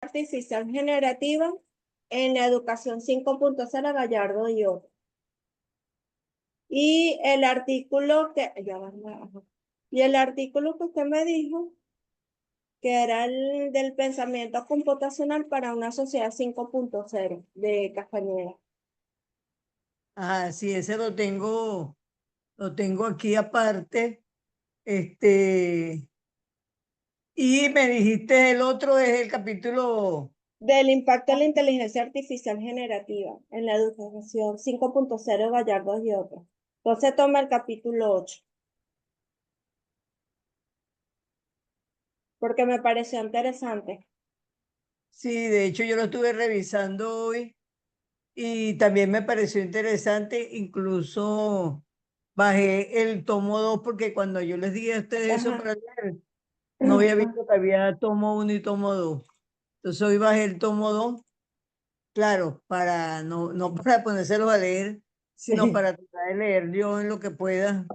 artificial generativa en la educación 5.0 Gallardo y otros. Y el artículo que, ya va, ajá. Y el artículo que usted me dijo, que era el del pensamiento computacional para una sociedad 5.0 de Castañeda. Ah, sí, ese lo tengo aquí aparte. Este, y me dijiste el otro es el capítulo. Del impacto de la inteligencia artificial generativa en la educación 5.0 Gallardo y otros. Entonces toma el capítulo 8, porque me pareció interesante. Sí, de hecho yo lo estuve revisando hoy y también me pareció interesante. Incluso bajé el tomo 2 porque cuando yo les di a ustedes eso Ajá. para leer, no había visto que había tomo 1 y tomo 2. Entonces hoy bajé el tomo 2, claro, para no para ponérselos a leer, sino Sí. para tratar de leer yo en lo que pueda.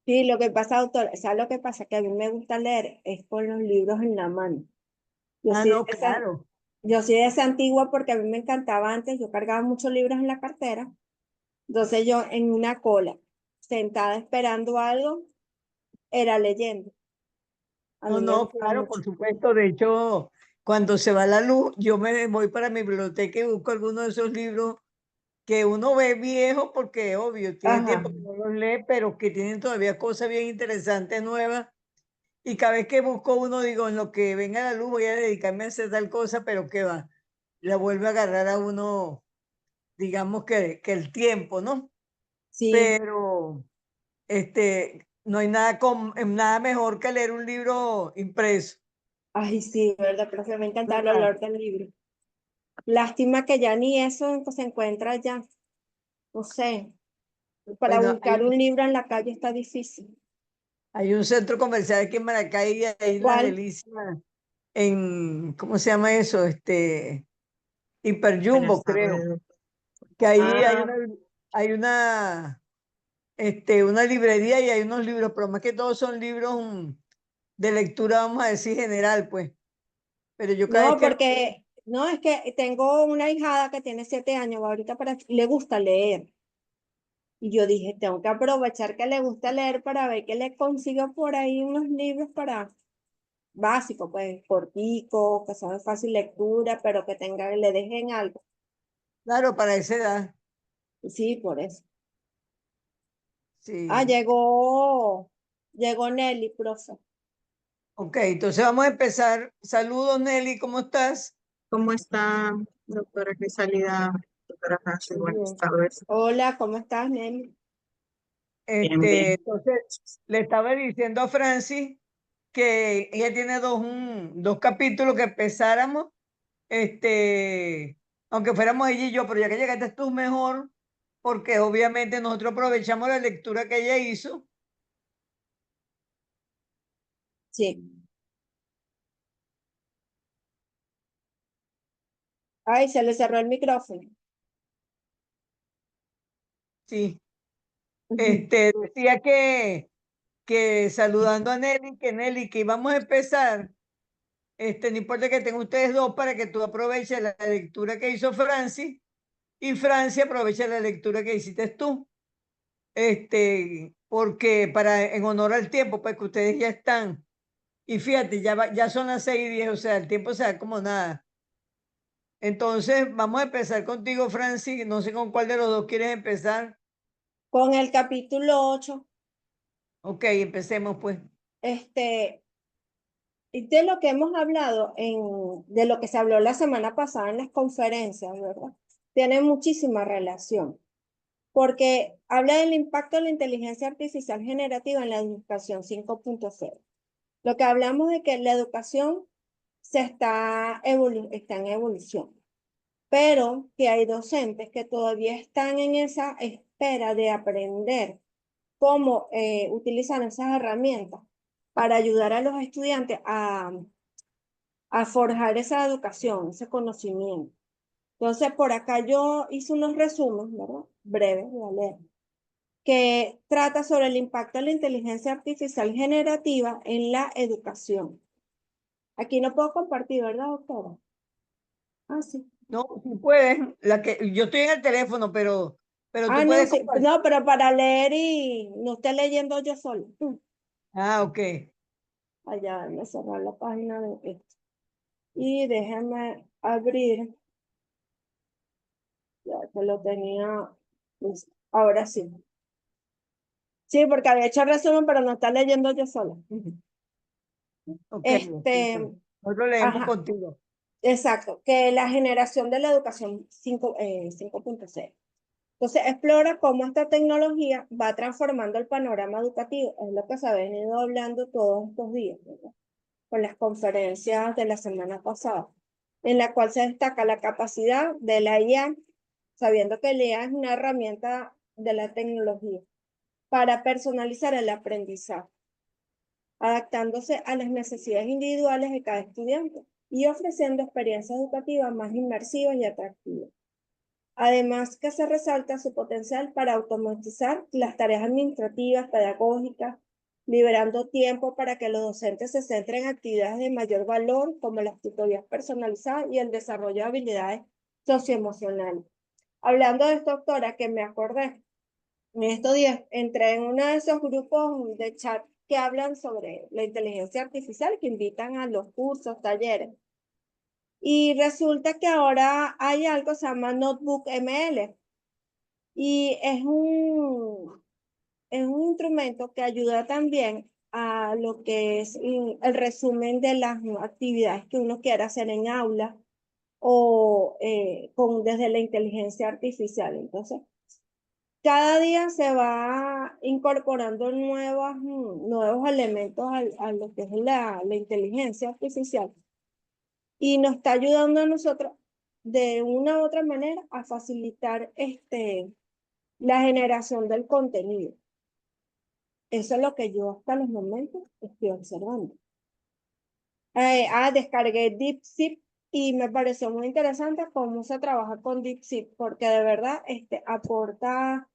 Sí, lo que pasa, autor, ¿sabes lo que pasa? Que a mí me gusta leer es con los libros en la mano. Yo Ah, soy de no, esa, claro. yo soy de esa antigua porque a mí me encantaba antes, yo cargaba muchos libros en la cartera, entonces yo en una cola, sentada esperando algo, era leyendo. A No, mí me no, gusta claro, mucho. por supuesto. De hecho, cuando se va la luz, yo me voy para mi biblioteca y busco alguno de esos libros que uno ve viejo porque, obvio, tiene Ajá. tiempo que no los lee, pero que tienen todavía cosas bien interesantes, nuevas. Y cada vez que busco uno, digo, en lo que venga la luz voy a dedicarme a hacer tal cosa, pero qué va, la vuelve a agarrar a uno, digamos que el tiempo, ¿no? Sí, Pero no hay nada, nada mejor que leer un libro impreso. ay, sí, verdad, pero que me encanta el ¿Verdad? olor del libro. Lástima que ya ni eso se encuentra ya. No sé, para Bueno, buscar un libro en la calle está difícil. hay un centro comercial aquí en Maracay, ahí en La ¿Cuál? Delicia, ¿cómo se llama eso? Hiper Buenas Jumbo, creo. tardes. Que ahí Ah, hay una librería y hay unos libros, pero más que todos son libros de lectura, vamos a decir, general, pues. Pero yo cada vez No, que porque, no, es que tengo una hijada que tiene 7 años, ahorita le gusta leer. Y yo dije, tengo que aprovechar que le gusta leer para ver qué le consigo por ahí unos libros para básicos, pues, corticos, que son de fácil lectura, pero que le dejen algo. claro, para esa edad, Sí, por eso. Ah, sí. llegó Nelly, profe. Ok, entonces vamos a empezar. Saludos, Nelly, ¿cómo estás? ¿cómo está, doctora Crisalida? Doctora Francis, buenas Bien. tardes. Hola, ¿cómo estás, Nelly? Bien, bien. Entonces, le estaba diciendo a Francis que ella tiene dos capítulos que empezáramos, aunque fuéramos ella y yo, pero ya que llegaste tú mejor, porque obviamente nosotros aprovechamos la lectura que ella hizo. Sí. Ay, se le cerró el micrófono. Sí, decía que saludando a Nelly, que íbamos a empezar, no importa que tengan ustedes dos para que tú aproveches la lectura que hizo Francis y Francia aproveche la lectura que hiciste tú. Porque en honor al tiempo, pues que ustedes ya están. Y fíjate, ya son las 6:10, o sea, el tiempo se da como nada. Entonces, vamos a empezar contigo, Francis. No sé con cuál de los dos quieres empezar. Con el capítulo 8, Ok, empecemos pues. este, y de lo que hemos hablado, de lo que se habló la semana pasada en las conferencias, ¿verdad? Tiene muchísima relación, porque habla del impacto de la inteligencia artificial generativa en la educación 5.0. Lo que hablamos de que la educación está en evolución, pero que hay docentes que todavía están en esa espera de aprender cómo utilizar esas herramientas para ayudar a los estudiantes a forjar esa educación, ese conocimiento. Entonces, por acá yo hice unos resúmenes, ¿verdad? Breves, voy a leer, que trata sobre el impacto de la inteligencia artificial generativa en la educación. Aquí no puedo compartir, ¿verdad, doctora? Ah, sí. No, si puedes, yo estoy en el teléfono, pero Ah, tú no, puedes sí. compartir. No, pero para leer y no esté leyendo yo solo. Ah, ok. Allá, me cerrar la página de esto. Y déjame abrir, ya que lo tenía, listo. Ahora sí. Sí, porque había hecho resumen, pero no está leyendo yo sola. Ok, Este, nosotros leemos ajá, contigo. exacto, que la generación de la educación 5.0. Entonces, explora cómo esta tecnología va transformando el panorama educativo. Es lo que se ha venido hablando todos estos días, ¿verdad? Con las conferencias de la semana pasada, en la cual se destaca la capacidad de la IA, sabiendo que la IA es una herramienta de la tecnología para personalizar el aprendizaje, adaptándose a las necesidades individuales de cada estudiante y ofreciendo experiencias educativas más inmersivas y atractivas. Además, que se resalta su potencial para automatizar las tareas administrativas, pedagógicas, liberando tiempo para que los docentes se centren en actividades de mayor valor, como las tutorías personalizadas y el desarrollo de habilidades socioemocionales. Hablando de esto, doctora, que me acordé, en estos días entré en uno de esos grupos de chat que hablan sobre la inteligencia artificial, que invitan a los cursos, talleres. Y resulta que ahora hay algo que se llama Notebook ML. Y es un instrumento que ayuda también a lo que es el resumen de las actividades que uno quiera hacer en aula o desde la inteligencia artificial. Entonces, cada día se va incorporando nuevos elementos a lo que es la inteligencia artificial y nos está ayudando a nosotros de una u otra manera a facilitar la generación del contenido. Eso es lo que yo hasta los momentos estoy observando. Descargué DeepSeek y me pareció muy interesante cómo se trabaja con DeepSeek, porque de verdad aporta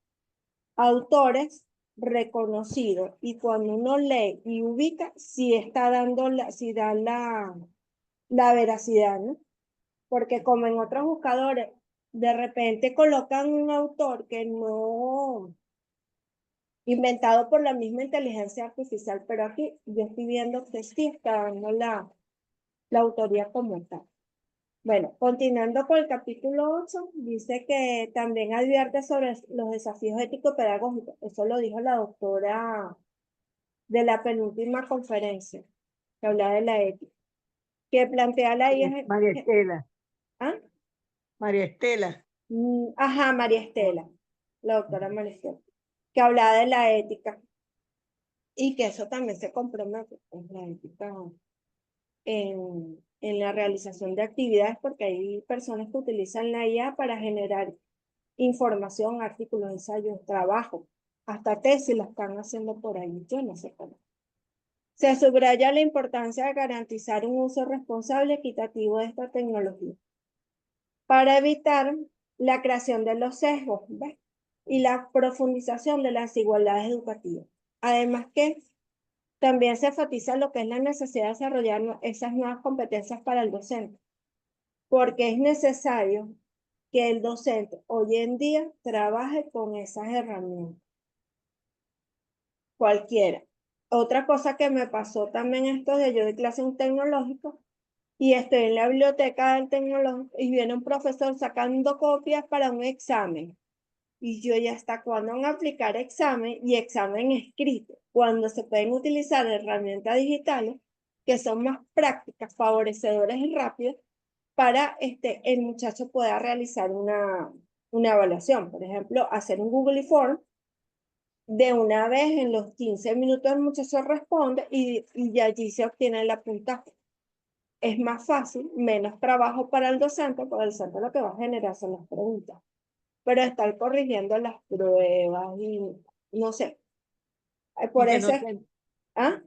autores reconocidos y cuando uno lee y ubica, sí está dando sí da la veracidad, ¿no? Porque como en otros buscadores, de repente colocan un autor que no inventado por la misma inteligencia artificial, pero aquí yo estoy viendo que sí está dando la autoría como tal. Bueno, continuando con el capítulo 8, dice que también advierte sobre los desafíos ético-pedagógicos. Eso lo dijo la doctora de la penúltima conferencia, que hablaba de la ética, que plantea la IA. María Estela. ¿Ah? María Estela. Ajá, María Estela, la doctora María Estela, que hablaba de la ética y que eso también se compromete con la ética en la realización de actividades, porque hay personas que utilizan la IA para generar información, artículos, ensayos, trabajo, hasta tesis la están haciendo por ahí, yo no sé cómo. Se subraya la importancia de garantizar un uso responsable y equitativo de esta tecnología para evitar la creación de los sesgos, ¿ves? Y la profundización de las desigualdades educativas. Además que también se enfatiza lo que es la necesidad de desarrollar esas nuevas competencias para el docente, porque es necesario que el docente hoy en día trabaje con esas herramientas, cualquiera. Otra cosa que me pasó también esto de yo de clase en un tecnológico y estoy en la biblioteca del tecnológico y viene un profesor sacando copias para un examen. Y yo ya hasta cuándo van a aplicar examen y examen escrito, cuando se pueden utilizar herramientas digitales que son más prácticas, favorecedoras y rápidas para el muchacho pueda realizar una evaluación. Por ejemplo, hacer un Google Form de una vez en los 15 minutos el muchacho responde y allí se obtiene la puntaje. Es más fácil, menos trabajo para el docente, porque el docente lo que va a generar son las preguntas. Pero estar corrigiendo las pruebas y no sé. Y Por que eso no es, se, ¿ah?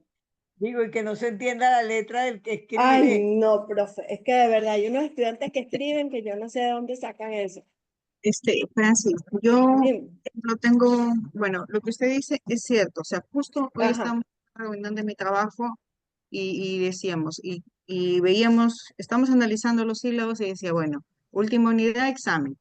digo, y que no se entienda la letra del que Ay, escribe. no, profe, es que de verdad hay unos estudiantes que escriben que yo no sé de dónde sacan eso. Francis, yo Dime. no tengo, bueno, lo que usted dice es cierto, o sea, justo hoy Ajá, estamos en una reunión de mi trabajo y decíamos, y veíamos, estamos analizando los sílabos y decía, bueno, última unidad, examen.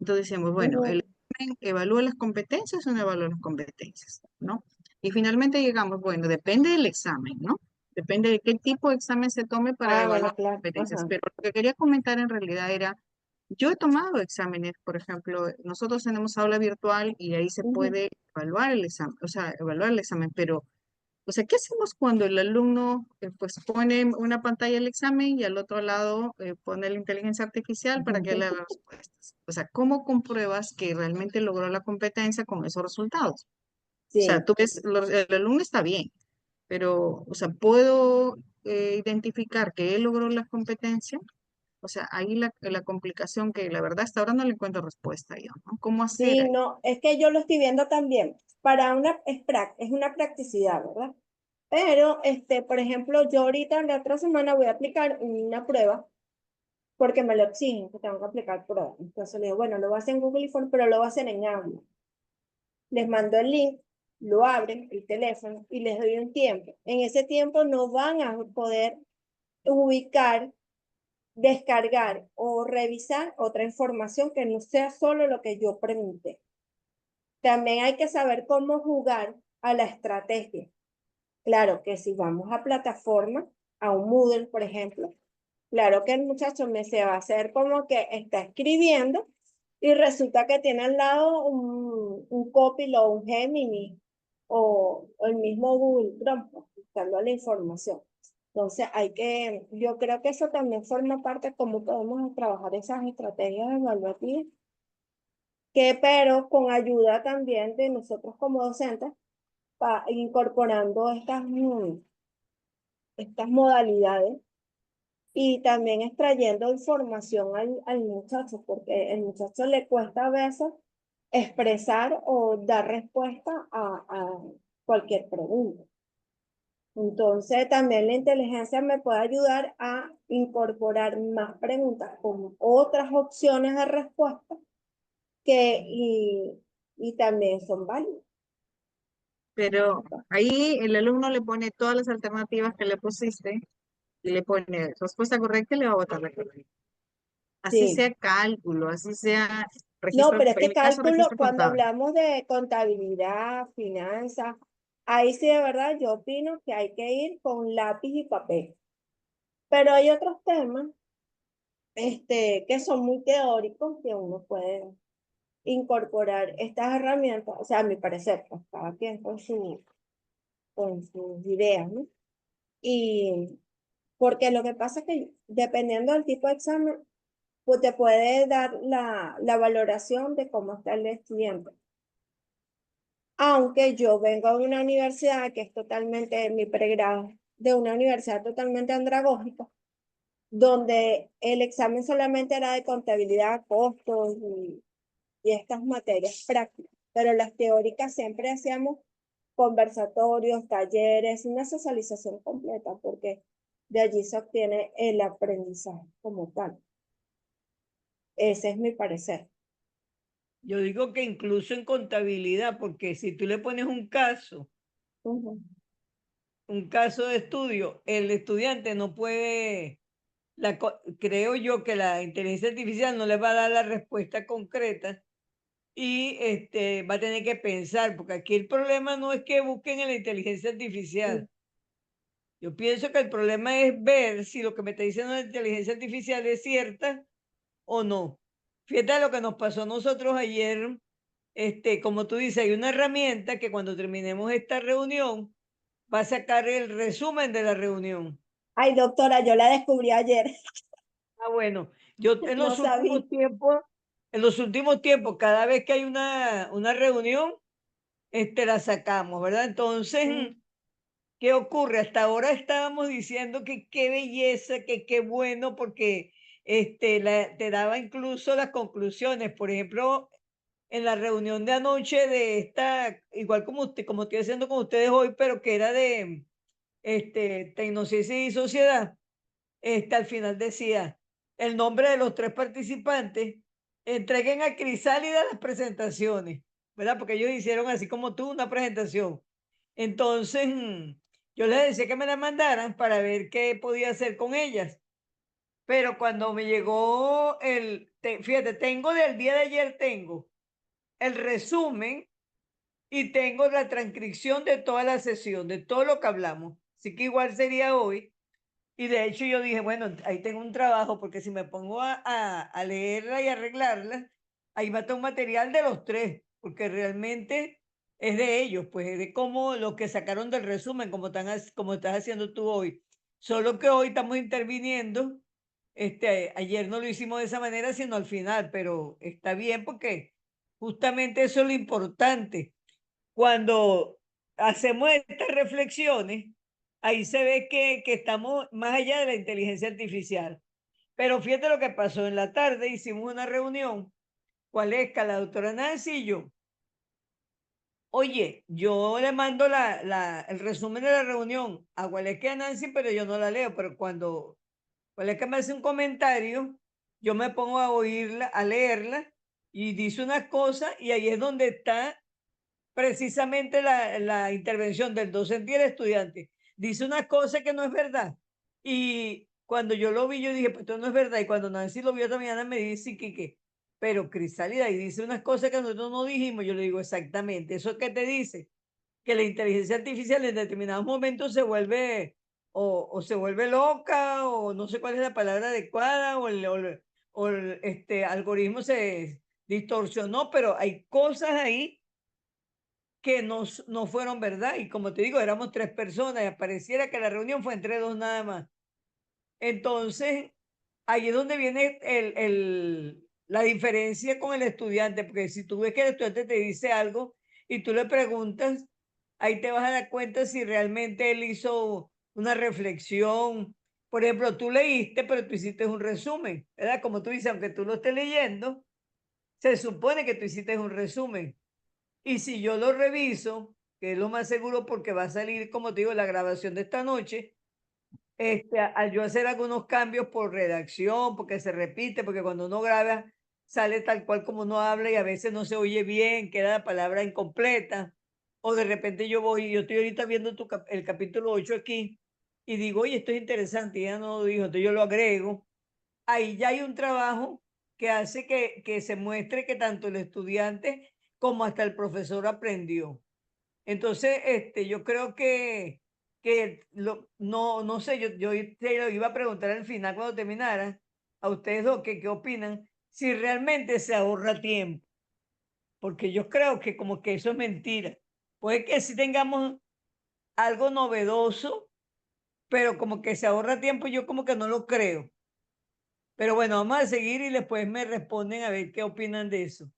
Entonces decíamos, bueno, ¿el Ujú. examen evalúa las competencias o no evalúa las competencias? ¿No? Y finalmente llegamos, bueno, depende del examen, ¿no? Depende de qué tipo de examen se tome para Ah, evaluar bueno, las claro. competencias. Ajá. Pero lo que quería comentar en realidad era, yo he tomado exámenes, por ejemplo, nosotros tenemos aula virtual y ahí se Ujú. puede evaluar el examen, o sea, evaluar el examen, pero, o sea, ¿qué hacemos cuando el alumno pues pone una pantalla del examen y al otro lado pone la inteligencia artificial para que lea las respuestas? O sea, ¿cómo compruebas que realmente logró la competencia con esos resultados? O sea, Sí. tú ves, el alumno está bien, pero, o sea, ¿puedo identificar que él logró la competencia? O sea, ahí la complicación que la verdad hasta ahora no le encuentro respuesta yo, ¿no? ¿Cómo hacer Sí, ahí? no, es que yo lo estoy viendo también. Para una, es una practicidad, ¿verdad? Pero, por ejemplo, yo ahorita la otra semana voy a aplicar una prueba porque me lo exigen, que tengo que aplicar pruebas. Entonces le digo, bueno, lo voy a hacer en Google Form, pero lo voy a hacer en Outlook. Les mando el link, lo abren, el teléfono, y les doy un tiempo. En ese tiempo no van a poder ubicar, descargar o revisar otra información que no sea solo lo que yo pregunté. También hay que saber cómo jugar a la estrategia. Claro que si vamos a plataforma, a un Moodle, por ejemplo, claro que el muchacho me se va a hacer como que está escribiendo y resulta que tiene al lado un Copilot o un Gemini o el mismo Google Chrome, pues, buscando la información. Entonces yo creo que eso también forma parte de cómo podemos trabajar esas estrategias evaluativas, que pero con ayuda también de nosotros como docentes, incorporando estas modalidades y también extrayendo información al muchacho, porque el muchacho le cuesta a veces expresar o dar respuesta a cualquier pregunta. Entonces, también la inteligencia me puede ayudar a incorporar más preguntas con otras opciones de respuesta y también son válidas. Pero ahí el alumno le pone todas las alternativas que le pusiste y le pone respuesta correcta y le va a botar la correcta. Así Sí. sea cálculo, así sea No, registro, pero es en que mi caso cálculo, registro cuando contable. hablamos de contabilidad, finanzas, ahí sí de verdad yo opino que hay que ir con lápiz y papel. Pero hay otros temas, que son muy teóricos que uno puede incorporar estas herramientas, o sea, a mi parecer, pues, cada quien con sus ideas, ¿no? Y porque lo que pasa es que dependiendo del tipo de examen, pues te puede dar la valoración de cómo está el estudiante. Aunque yo vengo de una universidad que es totalmente, mi pregrado, de una universidad totalmente andragógica, donde el examen solamente era de contabilidad, costos y estas materias prácticas, pero las teóricas siempre hacíamos conversatorios, talleres, una socialización completa, porque de allí se obtiene el aprendizaje como tal. Ese es mi parecer. Yo digo que incluso en contabilidad, porque si tú le pones Ujú. un caso de estudio, el estudiante no puede, creo yo que la inteligencia artificial no le va a dar la respuesta concreta y va a tener que pensar, porque aquí el problema no es que busquen en la inteligencia artificial. Yo pienso que el problema es ver si lo que me está diciendo la inteligencia artificial es cierta o no. Fíjate lo que nos pasó a nosotros ayer. Como tú dices, hay una herramienta que cuando terminemos esta reunión va a sacar el resumen de la reunión. Ay, doctora, yo la descubrí ayer, Ah, bueno, yo no sabía. en los últimos tiempos, cada vez que hay una reunión, la sacamos, ¿verdad? Entonces, ¿qué ocurre? Hasta ahora estábamos diciendo que qué belleza, que qué bueno, porque te daba incluso las conclusiones. Por ejemplo, en la reunión de anoche de esta, igual como estoy haciendo con ustedes hoy, pero que era de Tecnociencia y Sociedad, al final decía el nombre de los tres participantes, entreguen a Crisálida las presentaciones, ¿verdad? Porque ellos hicieron así como tú una presentación. Entonces, Yo les decía que me la mandaran para ver qué podía hacer con ellas. Pero cuando me llegó fíjate, tengo del día de ayer, tengo el resumen y tengo la transcripción de toda la sesión, de todo lo que hablamos. Así que igual sería hoy. Y de hecho yo dije, bueno, ahí tengo un trabajo, porque si me pongo a leerla y arreglarla, ahí va a estar un material de los tres, porque realmente es de ellos, pues es de cómo lo que sacaron del resumen, como estás haciendo tú hoy. Solo que hoy estamos interviniendo, ayer no lo hicimos de esa manera, sino al final, pero está bien porque justamente eso es lo importante. Cuando hacemos estas reflexiones, ahí se ve que estamos más allá de la inteligencia artificial. Pero fíjate lo que pasó en la tarde, hicimos una reunión, Gualesca, la doctora Nancy y yo. Oye, yo le mando el resumen de la reunión a Gualesca y a Nancy, pero yo no la leo, pero cuando Gualesca me hace un comentario, yo me pongo a oírla, a leerla, y dice unas cosas, y ahí es donde está precisamente la intervención del docente y el estudiante. Dice una cosa que no es verdad. Y cuando yo lo vi, yo dije, pues esto no es verdad. Y cuando Nancy lo vio esta mañana, me dice que pero Crisálida, y dice unas cosas que nosotros no dijimos. Yo le digo, exactamente. ¿Eso qué te dice? Que la inteligencia artificial en determinados momentos se vuelve, o se vuelve loca, o no sé cuál es la palabra adecuada, o el algoritmo se distorsionó, pero hay cosas ahí que no fueron verdad. Y como te digo, éramos tres personas y pareciera que la reunión fue entre dos nada más. Entonces, ahí es donde viene la diferencia con el estudiante, porque si tú ves que el estudiante te dice algo y tú le preguntas, ahí te vas a dar cuenta si realmente él hizo una reflexión. Por ejemplo, tú leíste, pero tú hiciste un resumen, ¿verdad? Como tú dices, aunque tú lo estés leyendo, se supone que tú hiciste un resumen. Y si yo lo reviso, que es lo más seguro porque va a salir, como te digo, la grabación de esta noche, al yo hacer algunos cambios por redacción, porque se repite, porque cuando uno graba sale tal cual como uno habla y a veces no se oye bien, queda la palabra incompleta, o de repente yo estoy ahorita viendo el capítulo 8 aquí y digo, oye, esto es interesante, y ya no lo dijo, entonces yo lo agrego. Ahí ya hay un trabajo que hace que se muestre que tanto el estudiante como hasta el profesor aprendió. Entonces, yo creo no sé, yo te lo iba a preguntar al final cuando terminara a ustedes dos qué opinan, si realmente se ahorra tiempo, porque yo creo que como que eso es mentira. Puede que si tengamos algo novedoso, pero como que se ahorra tiempo, yo como que no lo creo. Pero bueno, vamos a seguir y después me responden a ver qué opinan de eso.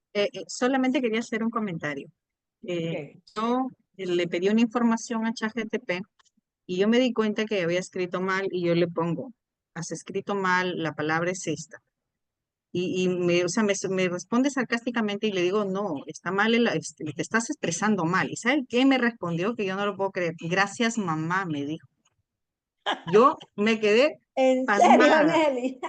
Solamente quería hacer un comentario. Ok. Yo le pedí una información a ChatGPT y yo me di cuenta que había escrito mal y yo le pongo, has escrito mal, la palabra es esta. O sea, me responde sarcásticamente y le digo, no, está mal, te estás expresando mal. ¿Y sabe qué me respondió? Que yo no lo puedo creer. Gracias, mamá, me dijo. Yo me quedé ¿En serio, pasmada. Nelly?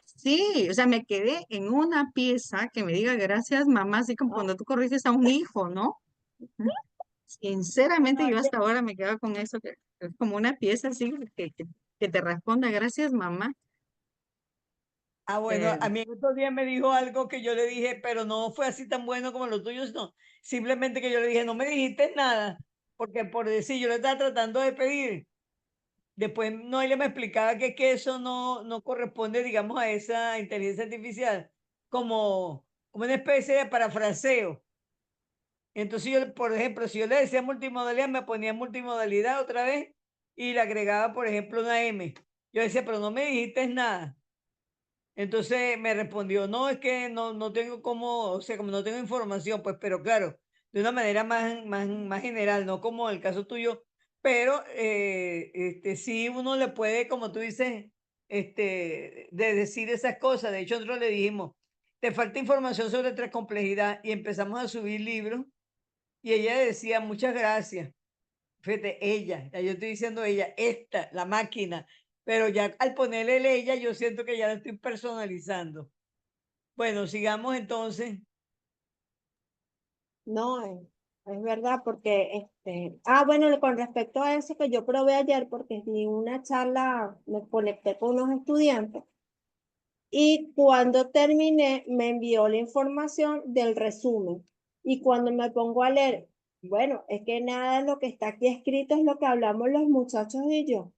Sí, o sea, me quedé en una pieza que me diga gracias, mamá, así como cuando tú corriges a un hijo, ¿no? Sinceramente, yo hasta ahora me quedo con eso, que es como una pieza así que te responda gracias, mamá. Ah, bueno, Eh, a mí en estos días me dijo algo que yo le dije, pero no fue así tan bueno como los tuyos, no. Simplemente que yo le dije, no me dijiste nada, porque por decir, yo le estaba tratando de pedir. Después no, ella me explicaba que eso no corresponde, digamos, a esa inteligencia artificial, como una especie de parafraseo. Entonces yo, por ejemplo, si yo le decía multimodalidad, me ponía multimodalidad otra vez y le agregaba, por ejemplo, una M. Yo decía, pero no me dijiste nada. Entonces me respondió, no, es que no tengo cómo, o sea, como no tengo información, pues, pero claro, de una manera más general, no como el caso tuyo, pero sí uno le puede, como tú dices, de decir esas cosas. De hecho, nosotros le dijimos, te falta información sobre nuestra complejidad y empezamos a subir libros y ella decía, muchas gracias. Fíjate, ella, ya yo estoy diciendo ella, esta, la máquina, pero ya al ponerle el ella, yo siento que ya la estoy personalizando. Bueno, sigamos entonces. No, es verdad, porque, bueno, con respecto a eso que yo probé ayer, porque di una charla, me conecté con unos estudiantes, y cuando terminé, me envió la información del resumen. Y cuando me pongo a leer, bueno, es que nada de lo que está aquí escrito es lo que hablamos los muchachos y yo.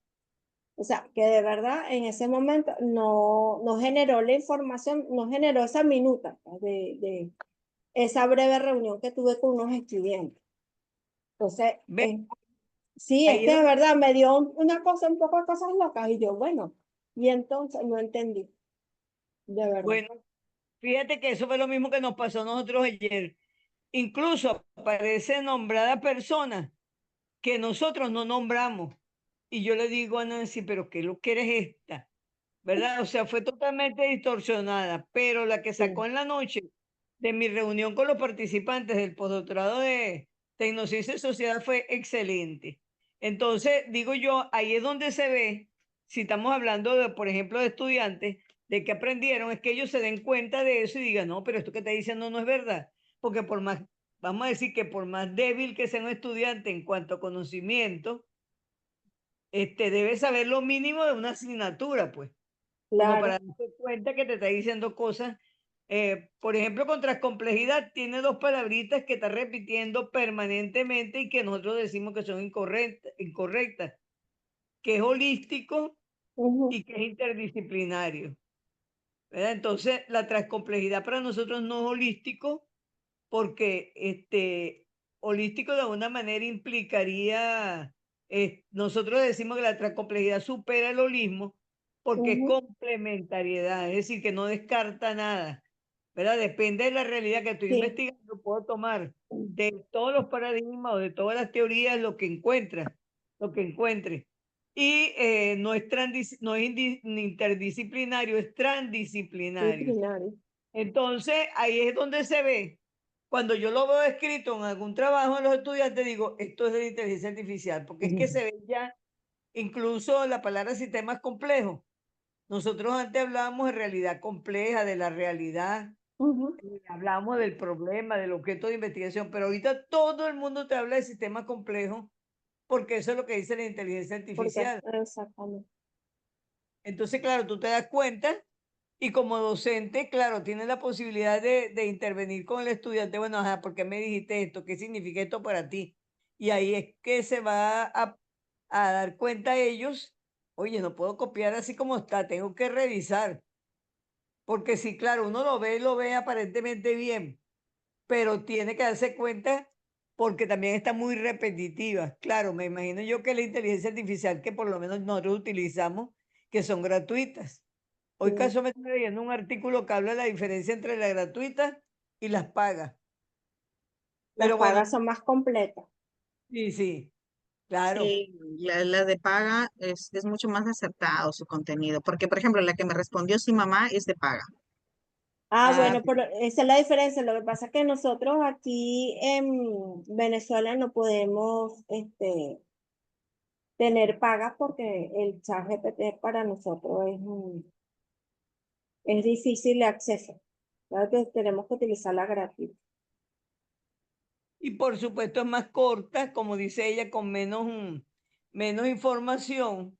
O sea, que de verdad en ese momento no generó la información, no generó esa minuta pues, de esa breve reunión que tuve con unos estudiantes. Entonces, ¿Ves? sí, es Ahí que es de donde, verdad me dio una cosa, un poco de cosas locas y yo, bueno, y entonces no entendí, de verdad. bueno, fíjate que eso fue lo mismo que nos pasó a nosotros ayer. Incluso aparece nombrada persona que nosotros no nombramos. Y yo le digo a Nancy, pero ¿qué lo que eres esta? ¿Verdad? O sea, fue totalmente distorsionada, pero la que sacó Sí. en la noche de mi reunión con los participantes del postdoctorado de Tecnociencia y Sociedad fue excelente. Entonces, digo yo, ahí es donde se ve, si estamos hablando de, por ejemplo, de estudiantes, de que aprendieron, es que ellos se den cuenta de eso y digan, no, pero esto que está diciendo no es verdad, porque por más, vamos a decir que por más débil que sea un estudiante en cuanto a conocimiento, debe saber lo mínimo de una asignatura, pues como para Claro. darse cuenta que te está diciendo cosas. Por ejemplo, con transcomplejidad tiene dos palabritas que está repitiendo permanentemente y que nosotros decimos que son incorrectas, que es holístico Ujú, y que es interdisciplinario. ¿Verdad? Entonces, la transcomplejidad para nosotros no es holístico porque holístico de alguna manera implicaría, nosotros decimos que la transcomplejidad supera el holismo porque es ujú. complementariedad, es decir, que no descarta nada, ¿verdad? Depende de la realidad que estoy Sí. investigando, puedo tomar de todos los paradigmas o de todas las teorías lo que encuentre. Y no es, no es interdisciplinario, es transdisciplinario. Disciplinario. Entonces, ahí es donde se ve. Cuando yo lo veo escrito en algún trabajo de los estudiantes, digo, esto es de la inteligencia artificial, porque es que se ve ya incluso la palabra sistemas complejos. Nosotros antes hablábamos de realidad compleja, de la realidad, Ujú. hablábamos del problema, del objeto de investigación, pero ahorita todo el mundo te habla de sistemas complejos, porque eso es lo que dice la inteligencia Porque, artificial. exactamente. Entonces, claro, tú te das cuenta y como docente, claro, tienes la posibilidad de intervenir con el estudiante. Bueno, ajá, ¿por qué me dijiste esto? ¿Qué significa esto para ti? Y ahí es que se va a dar cuenta ellos, oye, no puedo copiar así como está, tengo que revisar. Porque sí, claro, uno lo ve aparentemente bien, pero tiene que darse cuenta porque también está muy repetitiva. Claro, me imagino yo que la inteligencia artificial que por lo menos nosotros utilizamos, que son gratuitas. Hoy Sí. casualmente estoy leyendo un artículo que habla de la diferencia entre las gratuitas y las pagas. Las Pero bueno, pagas son más completas. sí, sí, claro. Sí, la de paga es mucho más acertado su contenido, porque por ejemplo la que me respondió sí mamá es de paga. Ah, Bueno, pero esa es la diferencia. Lo que pasa es que nosotros aquí en Venezuela no podemos tener pagas porque el chat GPT para nosotros es difícil de acceso. Claro que tenemos que utilizarla gratis. y por supuesto es más corta, como dice ella, con menos, menos información.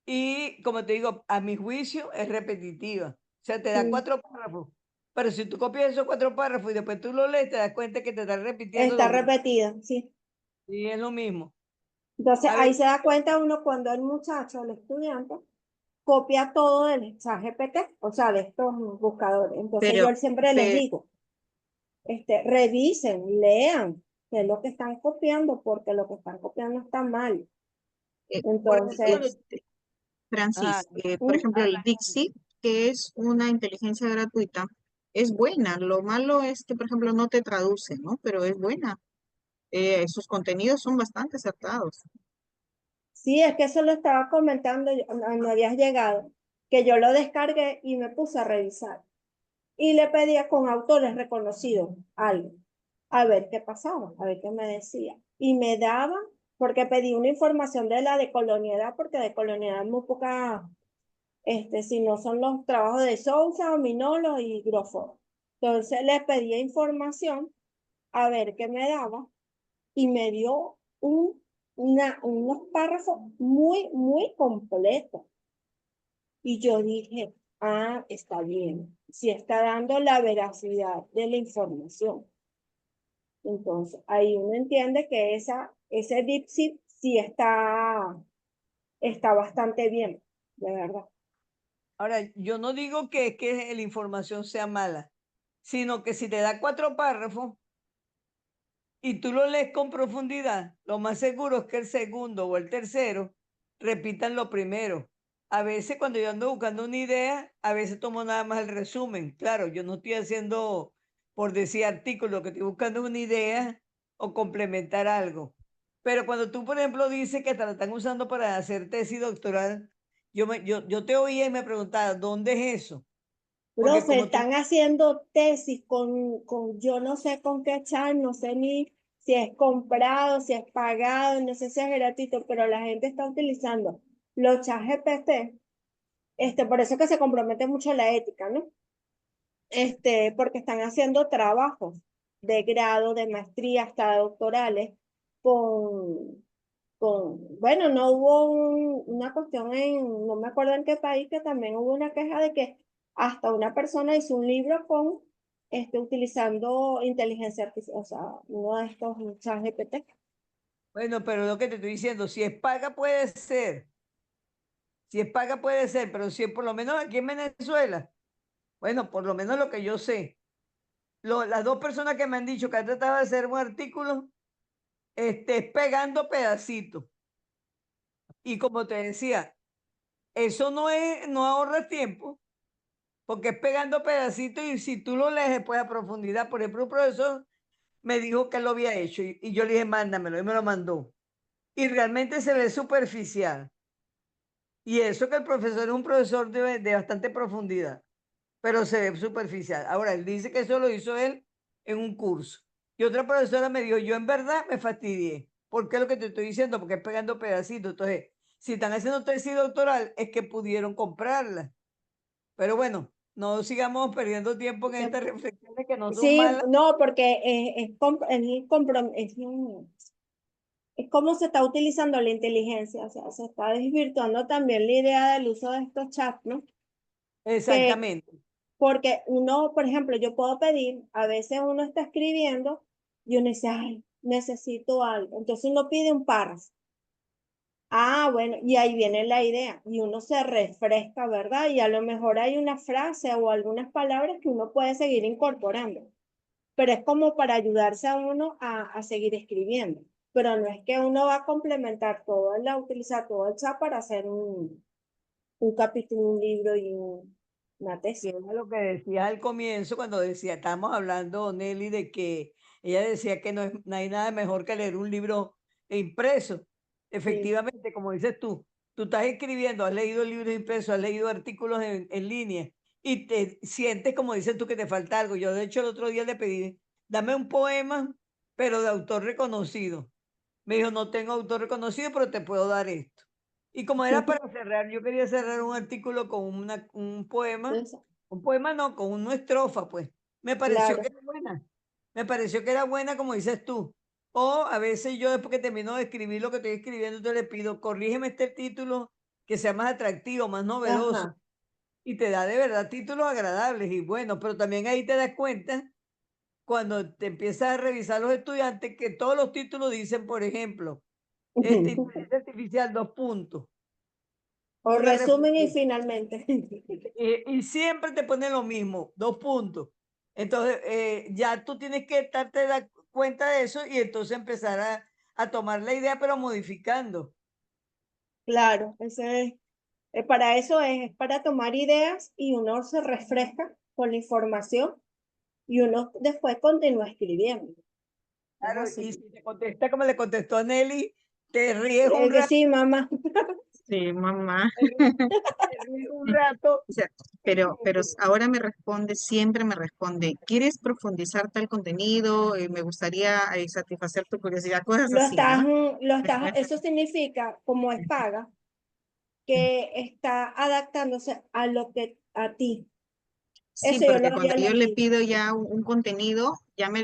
Y como te digo, a mi juicio es repetitiva. O sea, te da Sí. cuatro párrafos. Pero si tú copias esos cuatro párrafos y después tú lo lees, te das cuenta que te están repitiendo Está lo mismo. repetida, sí. Y es lo mismo. Entonces A ahí ver, se da cuenta uno cuando el muchacho, el estudiante, copia todo del chat GPT, o sea, de estos buscadores. Entonces Pero, yo siempre les pe- digo, revisen, lean qué es lo que están copiando, porque lo que están copiando está mal. por ejemplo, Entonces, cuando... Ah, Francis, por ¿mm? ejemplo, el Dixit, que es una inteligencia gratuita, es buena. Lo malo es que, por ejemplo, no te traduce, ¿no? Pero es buena. Sus contenidos son bastante acertados. Sí, es que eso lo estaba comentando, no habías llegado, que yo lo descargué y me puse a revisar. Y le pedía con autores reconocidos algo, a ver qué pasaba, a ver qué me decía. Y me daba, porque pedí una información de la decolonialidad, porque decolonialidad es muy poca, si no son los trabajos de Sousa, Minolo y Grofo. Entonces le pedía información a ver qué me daba y me dio unos párrafos muy, muy completos. Y yo dije, ah, está bien, si está dando la veracidad de la información. Entonces, ahí uno entiende que ese DeepSeek sí está bastante bien, de verdad. Ahora, yo no digo que la información sea mala, sino que si te da 4 párrafos y tú lo lees con profundidad, lo más seguro es que el segundo o el tercero repitan lo primero. A veces cuando yo ando buscando una idea, a veces tomo nada más el resumen. Claro, yo no estoy haciendo, por decir artículo, que estoy buscando una idea o complementar algo. Pero cuando tú, por ejemplo, dices que te la están usando para hacer tesis doctoral, yo te oía y me preguntaba, ¿dónde es eso? Porque Profe, como tú están haciendo tesis con yo no sé con qué echar, no sé ni si es comprado, si es pagado, no sé si es gratuito, pero la gente está utilizando los chats GPT, por eso que se compromete mucho la ética, ¿no? Porque están haciendo trabajos de grado, de maestría, hasta doctorales, bueno, no hubo una cuestión no me acuerdo en qué país, que también hubo una queja de que hasta una persona hizo un libro utilizando inteligencia artificial, o sea, uno de estos chats GPT. bueno, pero lo que te estoy diciendo, si es paga puede ser, si es paga puede ser, pero si es por lo menos aquí en Venezuela, bueno, por lo menos lo que yo sé, las 2 personas que me han dicho que han tratado de hacer un artículo, es pegando pedacitos. Y como te decía, eso no ahorra tiempo, porque es pegando pedacitos y si tú lo lees después a profundidad, por ejemplo, un profesor me dijo que lo había hecho y yo le dije, mándamelo, y me lo mandó. Y realmente se ve superficial. Y eso que el profesor es un profesor de bastante profundidad, pero se ve superficial. Ahora, él dice que eso lo hizo él en un curso. Y otra profesora me dijo, yo en verdad me fastidié. ¿Por qué es lo que te estoy diciendo? Porque es pegando pedacitos. Entonces, si están haciendo tesis doctoral, es que pudieron comprarla. Pero bueno, no sigamos perdiendo tiempo en estas reflexiones que no son Sí, malas. no, porque es como se está utilizando la inteligencia, o sea, se está desvirtuando también la idea del uso de estos chats, ¿no? Que Exactamente. Porque uno, por ejemplo, yo puedo pedir, a veces uno está escribiendo y uno dice, ay, necesito algo. Entonces uno pide un párrafo. Ah, bueno, y ahí viene la idea. Y uno se refresca, ¿verdad? Y a lo mejor hay una frase o algunas palabras que uno puede seguir incorporando. Pero es como para ayudarse a uno a seguir escribiendo. Pero no es que uno va a complementar utilizar todo el chat para hacer un capítulo, un libro y una Que tesis. era lo que decía al comienzo, cuando decía, estábamos hablando, Nelly, de que ella decía que no hay nada mejor que leer un libro impreso. Sí. Efectivamente, como dices tú estás escribiendo, has leído libros impresos, has leído artículos en línea y te sientes, como dices tú, que te falta algo. Yo, de hecho, el otro día le pedí, dame un poema, pero de autor reconocido. Me dijo, no tengo autor reconocido, pero te puedo dar esto. Y como era para cerrar, yo quería cerrar un artículo con Entonces, un poema no, con una estrofa, pues. Me pareció que claro. era buena. Me pareció que era buena, como dices tú. O a veces yo después que termino de escribir lo que estoy escribiendo, te le pido, corrígeme este título que sea más atractivo, más novedoso. Ajá. Y te da de verdad títulos agradables y buenos, pero también ahí te das cuenta cuando te empiezas a revisar los estudiantes que todos los títulos dicen, por ejemplo, inteligencia artificial, 2 puntos, O una resumen y reflexión. finalmente. Y siempre te pone lo mismo, 2 puntos. Entonces, ya tú tienes que darte cuenta de eso y entonces empezar a tomar la idea, pero modificando. Claro, para eso es para tomar ideas y uno se refresca con la información y uno después continúa escribiendo. Es Claro, y así. si te contesta como le contestó a Nelly, te ríes un Que rato, sí, mamá. Sí, mamá. te ríes un rato. O sea, pero ahora me responde, siempre me responde, ¿quieres profundizar tal contenido? Me gustaría satisfacer tu curiosidad, cosas así, ¿no? Eso significa, como es paga, que está adaptándose a lo que a ti. Sí, Eso yo lo porque cuando había yo le leído. pido ya un contenido,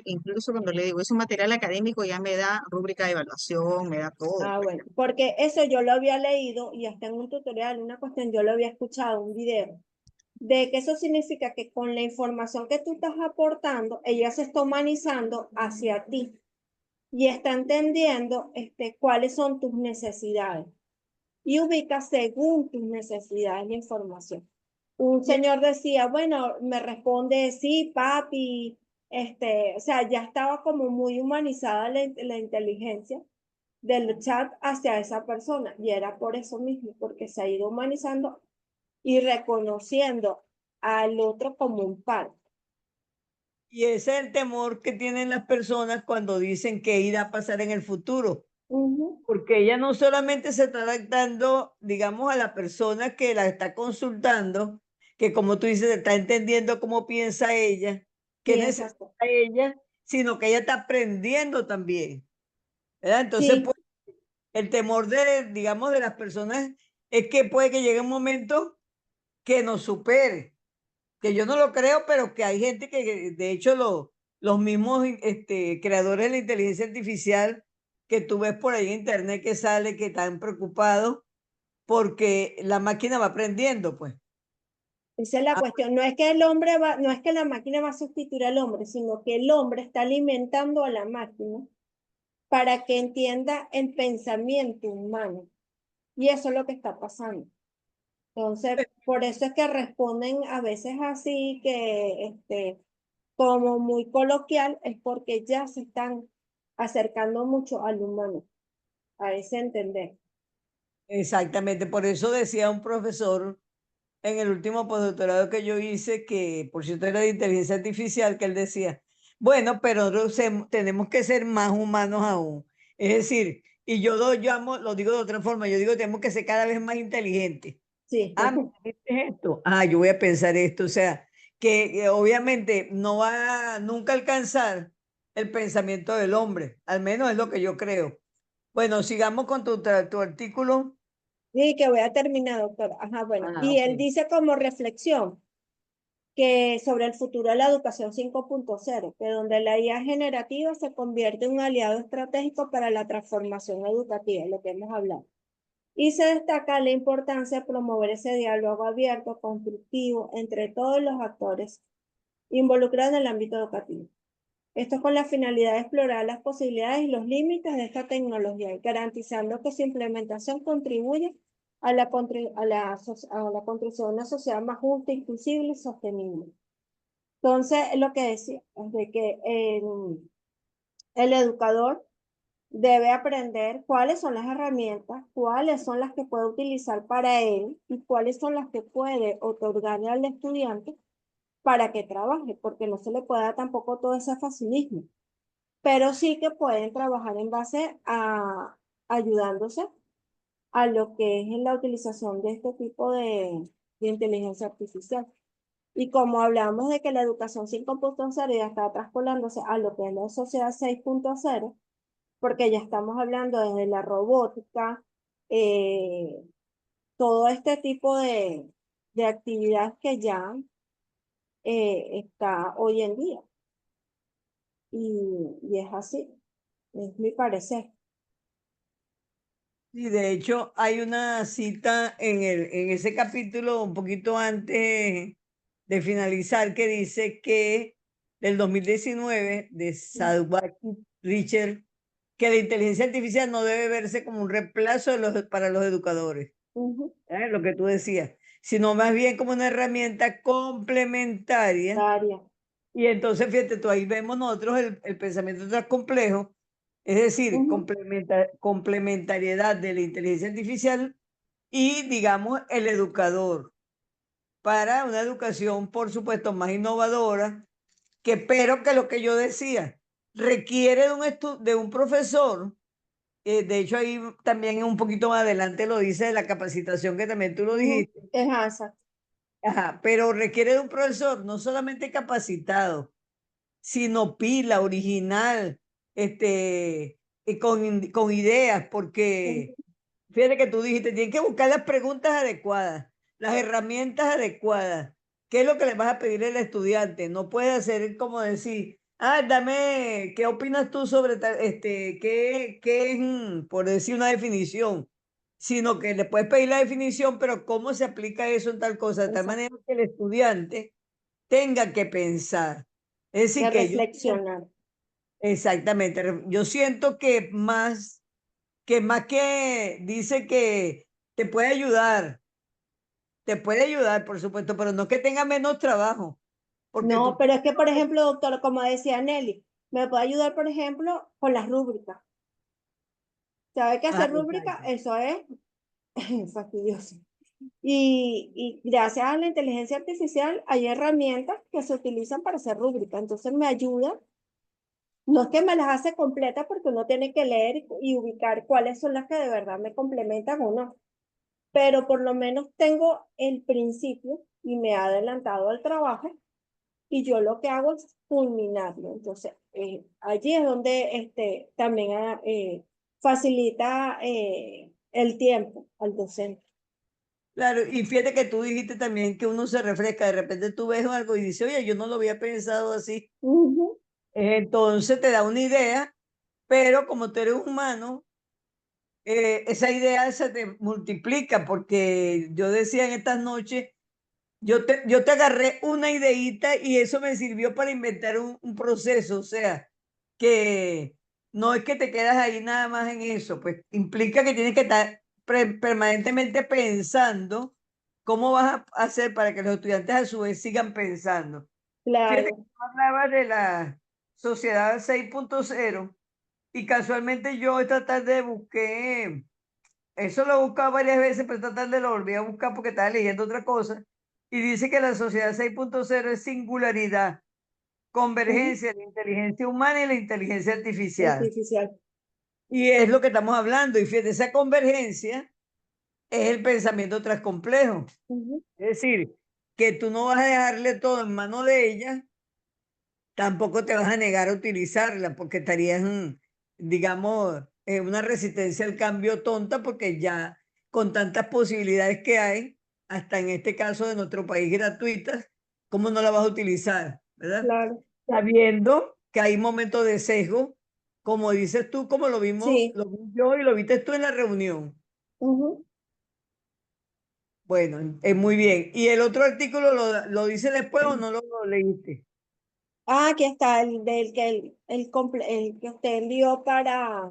incluso cuando le digo, es un material académico, ya me da rúbrica de evaluación, me da todo. Ah, Pues. bueno, porque eso yo lo había leído y hasta en un tutorial, una cuestión, yo lo había escuchado, un video, de que eso significa que con la información que tú estás aportando, ella se está humanizando hacia ti y está entendiendo cuáles son tus necesidades y ubica según tus necesidades la información. Un señor decía, bueno, me responde, sí, papi, o sea, ya estaba como muy humanizada la inteligencia del chat hacia esa persona y era por eso mismo, porque se ha ido humanizando y reconociendo al otro como un par. Y ese es el temor que tienen las personas cuando dicen que irá a pasar en el futuro. Porque ella no solamente se está adaptando, digamos, a la persona que la está consultando, que como tú dices, está entendiendo cómo piensa ella, qué Sí, necesita exacto. ella, sino que ella está aprendiendo también, ¿verdad? Entonces, Sí, pues, el temor de, digamos, de las personas es que puede que llegue un momento que nos supere, que yo no lo creo, pero que hay gente que, de hecho, los mismos creadores de la inteligencia artificial que tú ves por ahí en internet que sale, que están preocupados porque la máquina va aprendiendo, pues. esa es la Ah, cuestión. No es que el hombre va, no es que la máquina va a sustituir al hombre, sino que el hombre está alimentando a la máquina para que entienda el pensamiento humano. Y eso es lo que está pasando. Entonces, por eso es que responden a veces así, que como muy coloquial, es porque ya se están acercando mucho al humano, a ese entender. exactamente, por eso decía un profesor en el último postdoctorado que yo hice, que por cierto era de inteligencia artificial, que él decía, bueno, pero tenemos que ser más humanos aún. Es decir, y lo digo de otra forma, yo digo, tenemos que ser cada vez más inteligentes. Sí, Ah, ¿me entendiste esto? Ah, yo voy a pensar esto. O sea, que obviamente no va a nunca alcanzar el pensamiento del hombre, al menos es lo que yo creo. Bueno, sigamos con tu artículo. sí, que voy a terminar, doctora. Ajá, bueno. Ah, Y ok. él dice como reflexión que sobre el futuro de la educación 5.0, que donde la IA generativa se convierte en un aliado estratégico para la transformación educativa, lo que hemos hablado. Y se destaca la importancia de promover ese diálogo abierto, constructivo, entre todos los actores involucrados en el ámbito educativo. Esto con la finalidad de explorar las posibilidades y los límites de esta tecnología, garantizando que su implementación contribuye a a la construcción de una sociedad más justa, inclusive y sostenible. Entonces, lo que decía es de que el educador debe aprender cuáles son las herramientas, cuáles son las que puede utilizar para él y cuáles son las que puede otorgarle al estudiante para que trabaje, porque no se le puede dar tampoco todo ese facilismo, pero sí que pueden trabajar en base a ayudándose a lo que es en la utilización de este tipo de inteligencia artificial. Y como hablamos de que la educación 5.0 ya está traspolándose a lo que es la sociedad 6.0, porque ya estamos hablando desde la robótica, eh, todo este tipo de actividad que ya está hoy en día. Y es así, es mi parecer. Y de hecho hay una cita en ese capítulo un poquito antes de finalizar que dice que del 2019 de Sadowski Richard, que la inteligencia artificial no debe verse como un reemplazo para los educadores, Ujú. lo que tú decías, sino más bien como una herramienta complementaria. Daria. Y entonces, fíjate, tú ahí vemos nosotros el pensamiento tan complejo, es decir, Ujú. complementariedad de la inteligencia artificial y, digamos, el educador para una educación, por supuesto, más innovadora, que pero que lo que yo decía, requiere de un profesor, de hecho ahí también un poquito más adelante lo dice de la capacitación que también tú lo Ujú. dijiste, Es asa. ajá, pero requiere de un profesor no solamente capacitado, sino pila, original, con ideas, porque Ujú. fíjate que tú dijiste, tienes que buscar las preguntas adecuadas, las herramientas adecuadas. ¿Qué es lo que le vas a pedir al estudiante? No puede hacer como decir, Dame, ¿qué opinas tú sobre qué es, por decir una definición? Sino que le puedes pedir la definición, pero cómo se aplica eso en tal cosa, de tal Exacto. manera que el estudiante tenga que pensar. Es De decir, que yo, reflexionar. exactamente, yo siento que dice que te puede ayudar, por supuesto, pero no que tenga menos trabajo, porque No, tú, pero es que, por ejemplo, doctor, como decía Nelly, me puede ayudar, por ejemplo, con las rúbricas. ¿Sabe qué hacer rúbrica? exacto. Eso es fastidioso. Y gracias a la inteligencia artificial hay herramientas que se utilizan para hacer rúbricas. Entonces me ayuda. No es que me las hace completas porque uno tiene que leer y ubicar cuáles son las que de verdad me complementan o no. Pero por lo menos tengo el principio y me ha adelantado al trabajo y yo lo que hago es culminarlo. Entonces, allí es donde también facilita el tiempo al docente. Claro, y fíjate que tú dijiste también que uno se refresca, de repente tú ves algo y dices, oye, yo no lo había pensado así. Ujú. Entonces te da una idea, pero como tú eres humano, esa idea se te multiplica, porque yo decía en estas noches, yo te agarré una ideita y eso me sirvió para inventar un proceso, o sea, que no es que te quedas ahí nada más en eso, pues implica que tienes que estar permanentemente pensando cómo vas a hacer para que los estudiantes a su vez sigan pensando. Fíjate que Claro, tú hablabas de la sociedad 6.0 y casualmente yo esta tarde busqué, eso lo he buscado varias veces, pero esta tarde lo volví a buscar porque estaba leyendo otra cosa. Y dice que la sociedad 6.0 es singularidad, ujú, convergencia de la inteligencia humana y la inteligencia artificial. artificial. Y es lo que estamos hablando. Y fíjate, esa convergencia es el pensamiento transcomplejo. Ujú. Es decir, que tú no vas a dejarle todo en manos de ella, tampoco te vas a negar a utilizarla, porque estarías, digamos, en una resistencia al cambio tonta, porque ya con tantas posibilidades que hay, hasta en este caso de nuestro país gratuitas, ¿cómo no la vas a utilizar? ¿Verdad? Claro, Sabiendo que hay momentos de sesgo, como dices tú, como lo vimos, sí. lo vi yo y lo viste tú en la reunión. Ujú. Bueno, es muy bien. ¿Y el otro artículo lo dice después o no lo leíste? Ah, aquí está el que usted envió para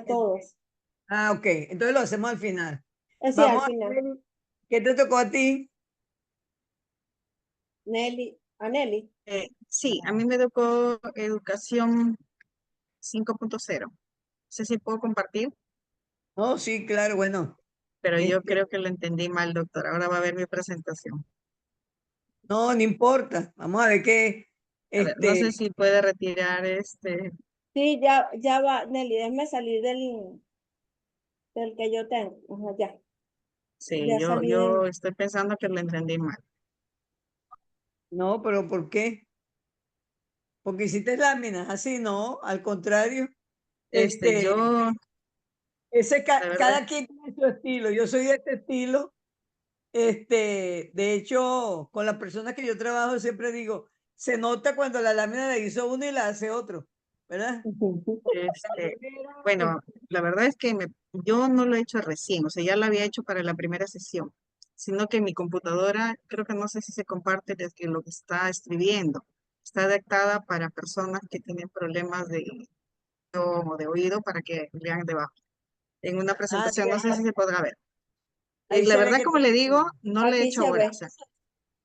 todos. Ok, entonces lo hacemos al final. Sí, al Vamos a final. ver qué te tocó a ti. Nelly, a Nelly. Sí, a mí me tocó educación 5.0. No sé si puedo compartir, Oh, sí, claro, bueno. pero yo Este, creo que lo entendí mal, doctor. Ahora va a ver mi presentación. no, no importa. Vamos a ver qué. A ver, no sé Este, si puede retirar este. Sí, ya va, Nelly, déjame salir del que yo tengo. Ajá, ya, Sí, ya salí yo del. estoy pensando que lo entendí mal. no, pero ¿por qué? Porque hiciste láminas, así no, al contrario. Yo, Este, la verdad, cada quien tiene su estilo. Yo soy de este estilo. De hecho, con las personas que yo trabajo siempre digo, se nota cuando la lámina la hizo uno y la hace otro, ¿verdad? este, bueno, la verdad es que yo no lo he hecho recién, o sea, ya lo había hecho para la primera sesión, sino que mi computadora, creo que no sé si se comparte que lo que está escribiendo, está adaptada para personas que tienen problemas o de oído para que lean debajo. En una Ah, presentación, no sé si se podrá ver. ahí La se ve verdad, que como le digo, no lo he Aquí hecho se ahora, o ve. sea,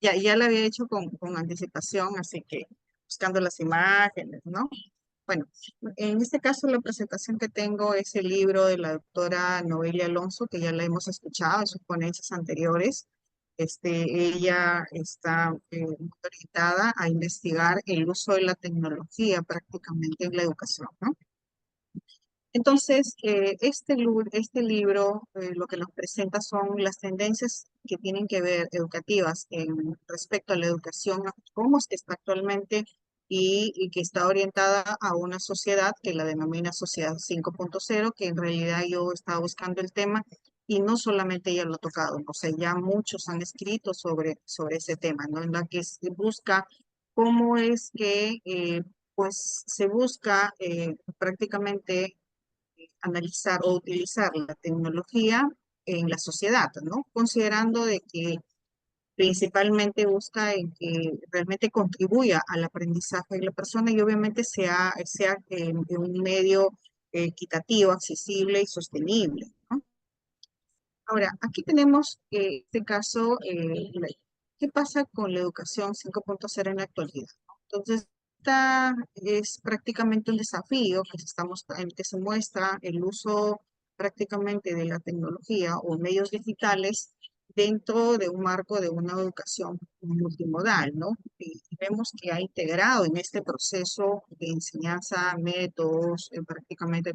ya lo había hecho con anticipación, así que buscando las imágenes, ¿no? Bueno, en este caso la presentación que tengo es el libro de la doctora Noelia Alonso, que ya la hemos escuchado en sus ponencias anteriores. Ella está muy orientada a investigar el uso de la tecnología prácticamente en la educación, ¿no? Entonces, este libro lo que nos presenta son las tendencias que tienen que ver educativas respecto a la educación, cómo es que está actualmente y que está orientada a una sociedad que la denomina Sociedad 5.0, que en realidad yo estaba buscando el tema y no solamente ella lo ha tocado, o sea, ya muchos han escrito sobre ese tema, ¿no? En la que se busca cómo es que pues se busca prácticamente analizar o utilizar la tecnología en la sociedad, ¿no? Considerando de que principalmente busca en que realmente contribuya al aprendizaje de la persona y obviamente sea de un medio equitativo, accesible y sostenible, ¿no? Ahora, aquí tenemos este caso, ¿qué pasa con la educación 5.0 en la actualidad? Entonces, esta es prácticamente un desafío en que se muestra el uso prácticamente de la tecnología o medios digitales dentro de un marco de una educación multimodal, ¿no? Y vemos que ha integrado en este proceso de enseñanza métodos, prácticamente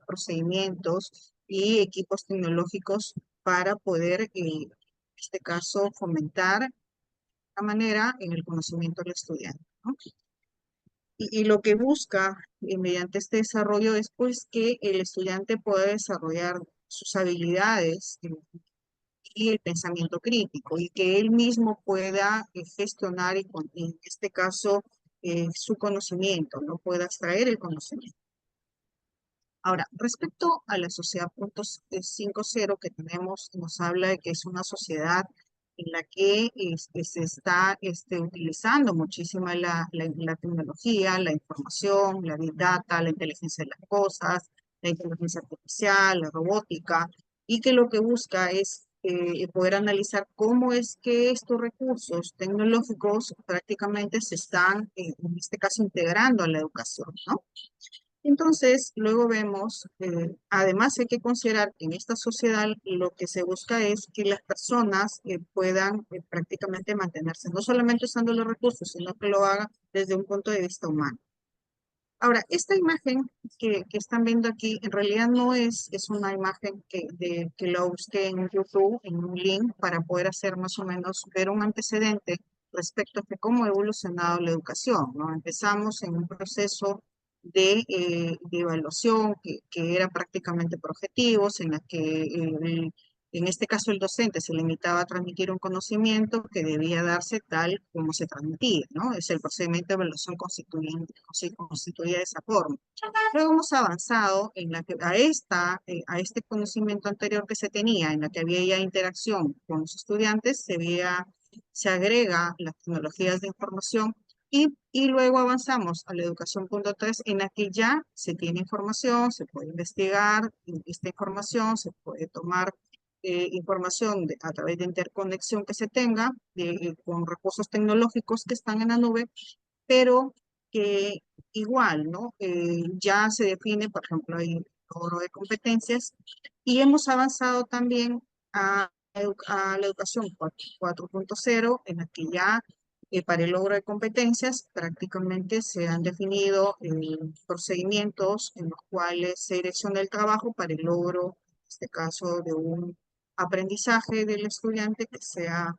procedimientos y equipos tecnológicos para poder, en este caso, fomentar la manera en el conocimiento del estudiante, ¿no? Y lo que busca mediante este desarrollo es pues que el estudiante pueda desarrollar sus habilidades y el pensamiento crítico y que él mismo pueda gestionar en este caso su conocimiento, no pueda extraer el conocimiento. Ahora, respecto a la sociedad 5.0 que tenemos, nos habla de que es una sociedad en la que se está utilizando muchísimo la tecnología, la información, la big data, la inteligencia de las cosas, la inteligencia artificial, la robótica, y que lo que busca es poder analizar cómo es que estos recursos tecnológicos prácticamente se están, en este caso, integrando a la educación, ¿no? Entonces, luego vemos, además hay que considerar que en esta sociedad lo que se busca es que las personas puedan prácticamente mantenerse, no solamente usando los recursos, sino que lo hagan desde un punto de vista humano. Ahora, esta imagen que están viendo aquí, en realidad no es una imagen que lo busqué en YouTube, en un link, para poder hacer más o menos, ver un antecedente respecto a cómo ha evolucionado la educación, ¿no? Empezamos en un proceso de evaluación que era prácticamente por objetivos, en la que en este caso el docente se limitaba a transmitir un conocimiento que debía darse tal como se transmitía, ¿no? Es el procedimiento de evaluación constituía de esa forma. Luego hemos avanzado en la que a este conocimiento anterior que se tenía, en la que había ya interacción con los estudiantes, se agrega las tecnologías de información y luego avanzamos a la educación punto 3, en la que ya se tiene información, se puede investigar esta información, se puede tomar información a través de interconexión que se tenga con recursos tecnológicos que están en la nube, pero que igual, ¿no? Ya se define, por ejemplo, hay un logro de competencias y hemos avanzado también a la educación 4.0, en la que ya para el logro de competencias prácticamente se han definido procedimientos en los cuales se direcciona el trabajo para el logro, en este caso, de un aprendizaje del estudiante que sea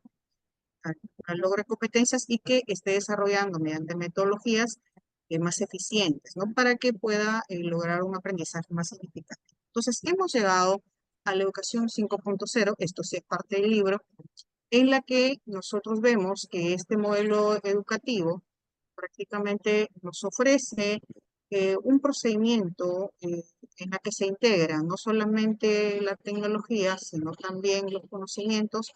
logre competencias y que esté desarrollando mediante metodologías más eficientes, ¿no? Para que pueda lograr un aprendizaje más significativo. Entonces, hemos llegado a la educación 5.0, esto sí es parte del libro, en la que nosotros vemos que este modelo educativo prácticamente nos ofrece un procedimiento en la que se integra no solamente la tecnología, sino también los conocimientos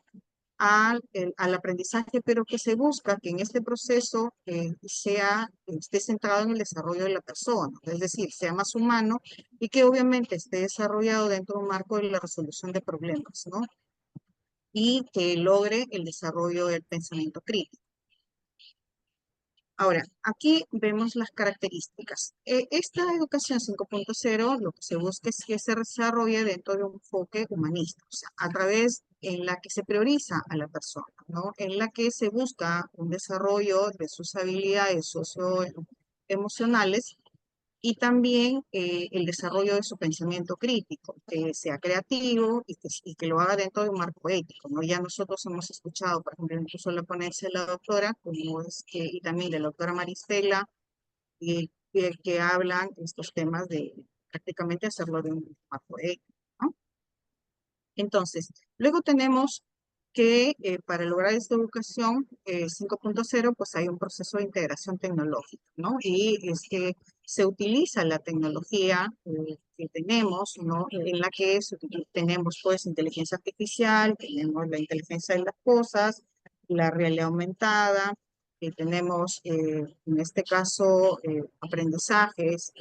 al aprendizaje, pero que se busca que en este proceso esté centrado en el desarrollo de la persona, es decir, sea más humano y que obviamente esté desarrollado dentro de un marco de la resolución de problemas, ¿no? Y que logre el desarrollo del pensamiento crítico. Ahora, aquí vemos las características. Esta educación 5.0 lo que se busca es que se desarrolle dentro de un enfoque humanista, o sea, a través en la que se prioriza a la persona, ¿no? En la que se busca un desarrollo de sus habilidades socioemocionales y también el desarrollo de su pensamiento crítico, que sea creativo y que lo haga dentro de un marco ético, ¿no? Ya nosotros hemos escuchado, por ejemplo, incluso la ponencia de la doctora, como es que, y también de la doctora Maristela, que hablan estos temas de prácticamente hacerlo de un marco ético, ¿no? Entonces, luego tenemos que para lograr esta educación 5.0, pues hay un proceso de integración tecnológica, ¿no? Y es que se utiliza la tecnología que tenemos, ¿no? En la que tenemos, pues, inteligencia artificial, tenemos la inteligencia de las cosas, la realidad aumentada, tenemos, en este caso, aprendizajes,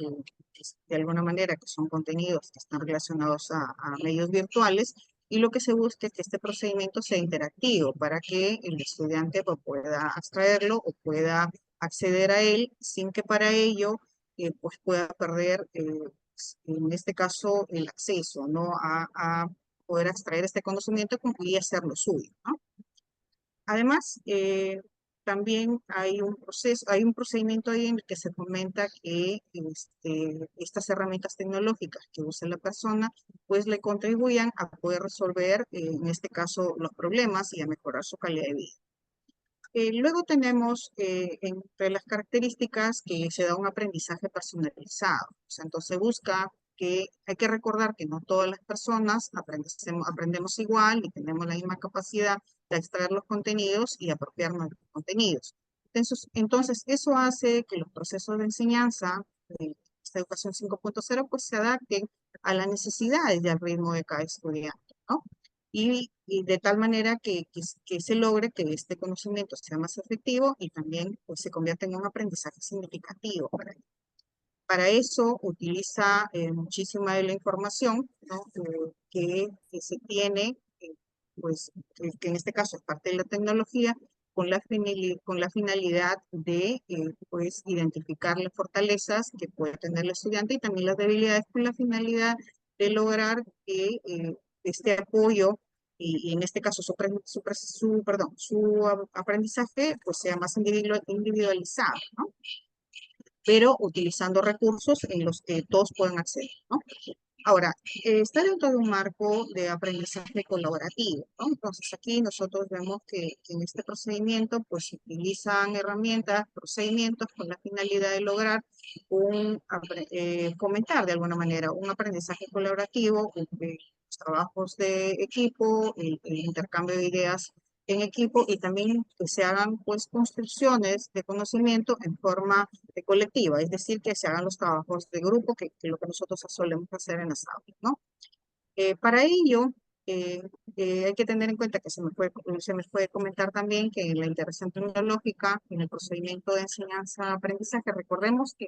de alguna manera, que son contenidos que están relacionados a medios virtuales, y lo que se busca es que este procedimiento sea interactivo para que el estudiante pues, pueda abstraerlo o pueda acceder a él sin que para ello pues pueda perder, en este caso, el acceso, ¿no? A poder extraer este conocimiento y hacerlo suyo, ¿no? Además, también hay un procedimiento ahí en el que se comenta que estas herramientas tecnológicas que usa la persona, pues le contribuyan a poder resolver, en este caso, los problemas y a mejorar su calidad de vida. Luego tenemos entre las características que se da un aprendizaje personalizado. O sea, entonces busca que hay que recordar que no todas las personas aprendemos igual y tenemos la misma capacidad de extraer los contenidos y apropiarnos de los contenidos. Entonces, eso hace que los procesos de enseñanza de esta educación 5.0 pues se adapten a las necesidades y al ritmo de cada estudiante, ¿no? Y de tal manera que se logre que este conocimiento sea más efectivo y también pues, se convierta en un aprendizaje significativo para él. Para eso utiliza muchísima de la información, ¿no? Que se tiene, pues que en este caso es parte de la tecnología, con la finalidad de pues, identificar las fortalezas que puede tener el estudiante y también las debilidades con la finalidad de lograr que este apoyo y en este caso su aprendizaje pues sea más individualizado, ¿no? Pero utilizando recursos en los que todos pueden acceder, ¿no? Ahora, está dentro de un marco de aprendizaje colaborativo, ¿no? Entonces, aquí nosotros vemos que en este procedimiento, pues, se utilizan herramientas, procedimientos con la finalidad de lograr fomentar de alguna manera un aprendizaje colaborativo, los trabajos de equipo, el intercambio de ideas en equipo y también que se hagan pues construcciones de conocimiento en forma colectiva, es decir, que se hagan los trabajos de grupo, que es lo que nosotros solemos hacer en las aulas, ¿no? Para ello, hay que tener en cuenta que se me puede comentar también que en la integración tecnológica, en el procedimiento de enseñanza-aprendizaje, recordemos que,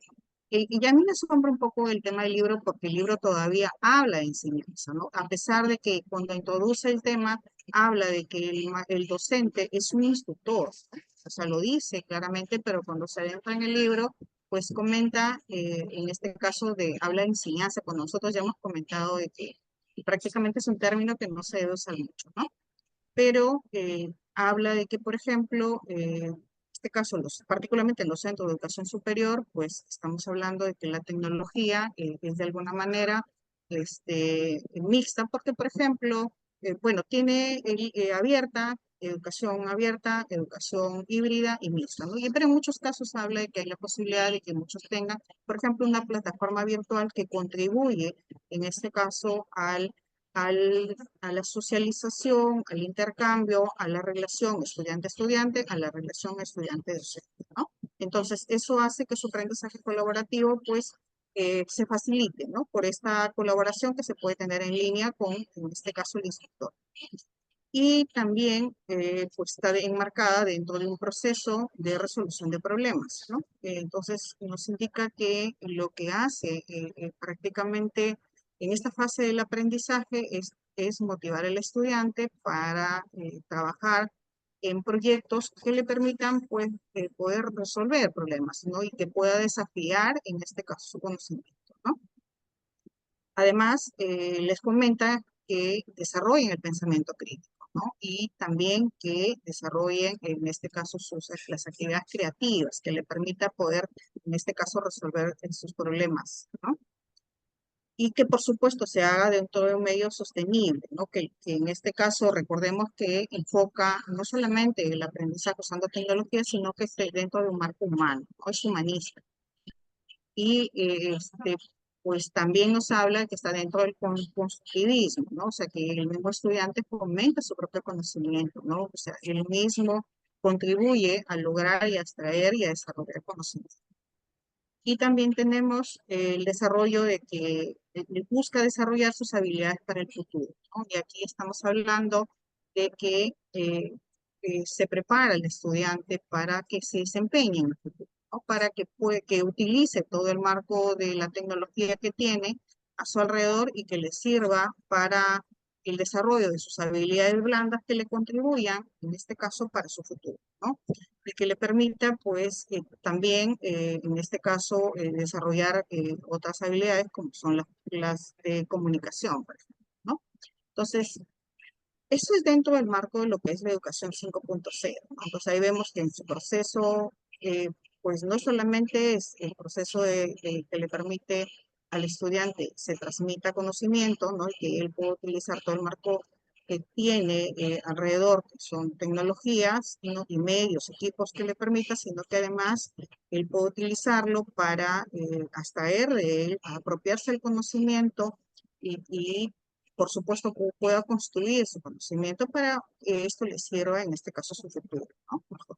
y a mí me asombra un poco el tema del libro, porque el libro todavía habla de enseñanza, ¿no? A pesar de que cuando introduce el tema, habla de que el docente es un instructor, o sea, lo dice claramente, pero cuando se adentra en el libro, pues comenta, en este caso, habla de enseñanza, cuando nosotros ya hemos comentado de que y prácticamente es un término que no se debe usar mucho, ¿no? Pero habla de que, por ejemplo, en este caso, particularmente en los centros de educación superior, pues estamos hablando de que la tecnología es de alguna manera mixta, porque, por ejemplo, bueno, tiene educación abierta, educación híbrida y mixta, ¿no? Pero en muchos casos habla de que hay la posibilidad de que muchos tengan, por ejemplo, una plataforma virtual que contribuye, en este caso, a la socialización, al intercambio, a la relación estudiante-estudiante, a la relación estudiante-docente, ¿no? Entonces, eso hace que su aprendizaje colaborativo, pues, se facilite, ¿no? Por esta colaboración que se puede tener en línea con, en este caso, el instructor. Y también, pues, está enmarcada dentro de un proceso de resolución de problemas, ¿no? Entonces, nos indica que lo que hace prácticamente en esta fase del aprendizaje es motivar al estudiante para trabajar en proyectos que le permitan pues, poder resolver problemas, ¿no? Y que pueda desafiar, en este caso, su conocimiento, ¿no? Además, les comenta que desarrollen el pensamiento crítico, ¿no? Y también que desarrollen, en este caso, las actividades creativas que le permita poder, en este caso, resolver sus problemas, ¿no? Y que por supuesto se haga dentro de un medio sostenible, ¿no? Que en este caso recordemos que enfoca no solamente el aprendizaje usando tecnología, sino que esté dentro de un marco humano, ¿no? Es humanista. Y pues también nos habla que está dentro del constructivismo, ¿no? O sea, que el mismo estudiante fomenta su propio conocimiento, ¿no? O sea, él mismo contribuye a lograr y a extraer y a desarrollar conocimiento. Y también tenemos el desarrollo de que busca desarrollar sus habilidades para el futuro, ¿no? Y aquí estamos hablando de que se prepara el estudiante para que se desempeñe en el futuro, ¿no? Para que utilice todo el marco de la tecnología que tiene a su alrededor y que le sirva para el desarrollo de sus habilidades blandas que le contribuyan, en este caso, para su futuro, ¿no? Y que le permita, pues, también, en este caso, desarrollar otras habilidades como son las de comunicación, por ejemplo, ¿no? Entonces, eso es dentro del marco de lo que es la educación 5.0, ¿no? Entonces, ahí vemos que en su proceso, pues, no solamente es el proceso que le permite al estudiante se transmita conocimiento, ¿no? Y que él pueda utilizar todo el marco que tiene alrededor, que son tecnologías, ¿no? Y medios, equipos que le permita, sino que además él puede utilizarlo para extraer de él, apropiarse del conocimiento y por supuesto, que pueda construir su conocimiento para que esto le sirva, en este caso, a su futuro, ¿no? Mejor.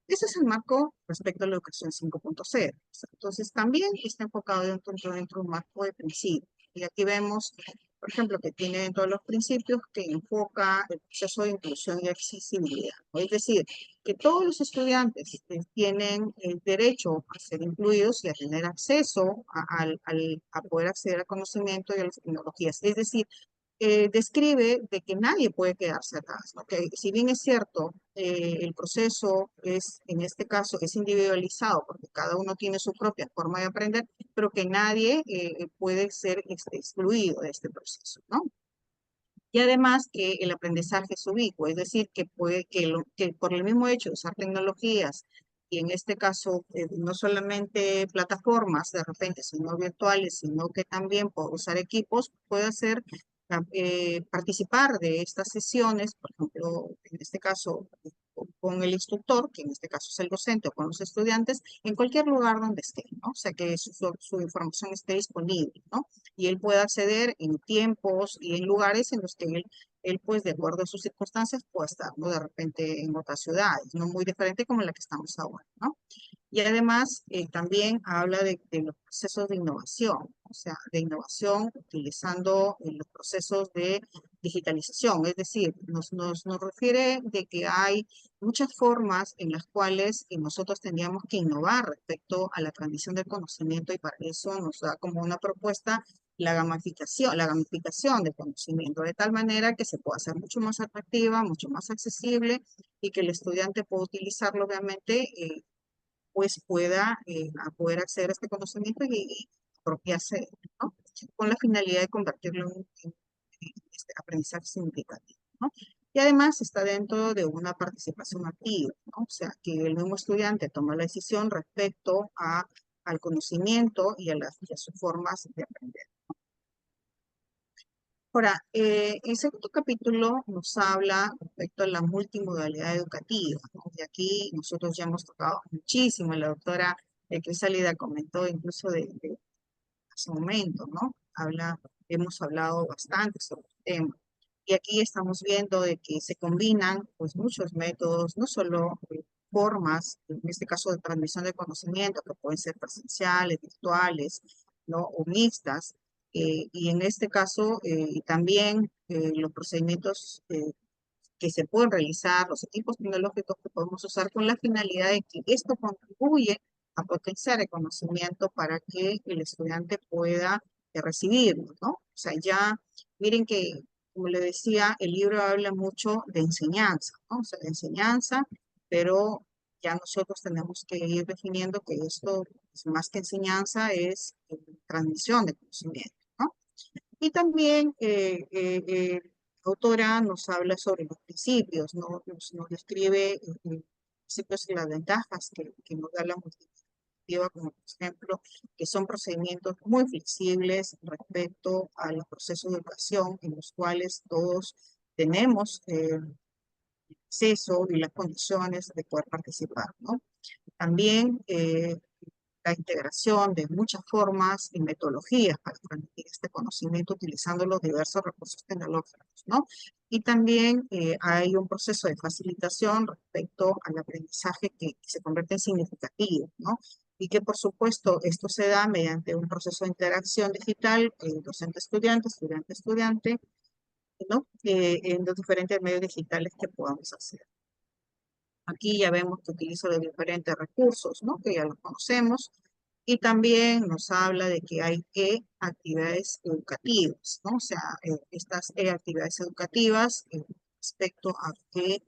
Ese es el marco respecto a la educación 5.0. Entonces, también está enfocado dentro de un marco de principios. Y aquí vemos, por ejemplo, que tiene dentro de los principios que enfoca el proceso de inclusión y accesibilidad, ¿no? Es decir, que todos los estudiantes tienen el derecho a ser incluidos y a tener acceso a poder acceder al conocimiento y a las tecnologías. Es decir, describe de que nadie puede quedarse atrás, ¿no? Que si bien es cierto, el proceso es, en este caso, es individualizado porque cada uno tiene su propia forma de aprender, pero que nadie puede ser excluido de este proceso, ¿no? Y además que el aprendizaje es ubicuo, es decir, que por el mismo hecho de usar tecnologías, y en este caso no solamente plataformas de repente, sino virtuales, sino que también por usar equipos, puede hacer participar de estas sesiones, por ejemplo, en este caso con el instructor, que en este caso es el docente, o con los estudiantes, en cualquier lugar donde esté, ¿no? O sea, que su información esté disponible, ¿no? Y él pueda acceder en tiempos y en lugares en los que él pues, de acuerdo a sus circunstancias, pueda estar, ¿no? De repente en otras ciudades, no muy diferente como en la que estamos ahora, ¿no? Y además también habla de los procesos de innovación, o sea, de innovación utilizando los procesos de digitalización, es decir, nos refiere de que hay muchas formas en las cuales nosotros tendríamos que innovar respecto a la transmisión del conocimiento y para eso nos da como una propuesta la gamificación del conocimiento, de tal manera que se pueda hacer mucho más atractiva, mucho más accesible y que el estudiante pueda utilizarlo obviamente pues pueda poder acceder a este conocimiento y apropiarse, ¿no? Con la finalidad de convertirlo en este aprendizaje significativo, ¿no? Y además está dentro de una participación activa, ¿no? O sea, que el mismo estudiante toma la decisión respecto al conocimiento y a sus formas de aprender. Ahora, el segundo capítulo nos habla respecto a la multimodalidad educativa, ¿no? Y aquí nosotros ya hemos tocado muchísimo, la doctora Crisálida comentó incluso de hace un momento, ¿no? Hemos hablado bastante sobre el tema. Y aquí estamos viendo de que se combinan pues muchos métodos, no solo formas, en este caso de transmisión de conocimiento, que pueden ser presenciales, virtuales, ¿no? O mixtas, y en este caso también los procedimientos que se pueden realizar, los equipos tecnológicos que podemos usar con la finalidad de que esto contribuye a potenciar el conocimiento para que el estudiante pueda recibirlo, ¿no? O sea, ya miren que, como le decía, el libro habla mucho de enseñanza, ¿no? O sea, de enseñanza, pero ya nosotros tenemos que ir definiendo que esto, pues, más que enseñanza, es transmisión de conocimiento, ¿no? Y también la autora nos habla sobre los principios, ¿no? Nos describe principios y las ventajas que nos da la multiplicativa, como por ejemplo, que son procedimientos muy flexibles respecto a los procesos de educación en los cuales todos tenemos acceso y las condiciones de poder participar, ¿no? También la integración de muchas formas y metodologías para transmitir este conocimiento utilizando los diversos recursos tecnológicos, ¿no? Y también hay un proceso de facilitación respecto al aprendizaje que se convierte en significativo, ¿no? Y que por supuesto esto se da mediante un proceso de interacción digital, docente-estudiante, estudiante-estudiante, ¿no? En los diferentes medios digitales que podamos hacer. Aquí ya vemos que utilizo los diferentes recursos, ¿no? Que ya los conocemos. Y también nos habla de que hay actividades educativas, ¿no? O sea, estas actividades educativas respecto a que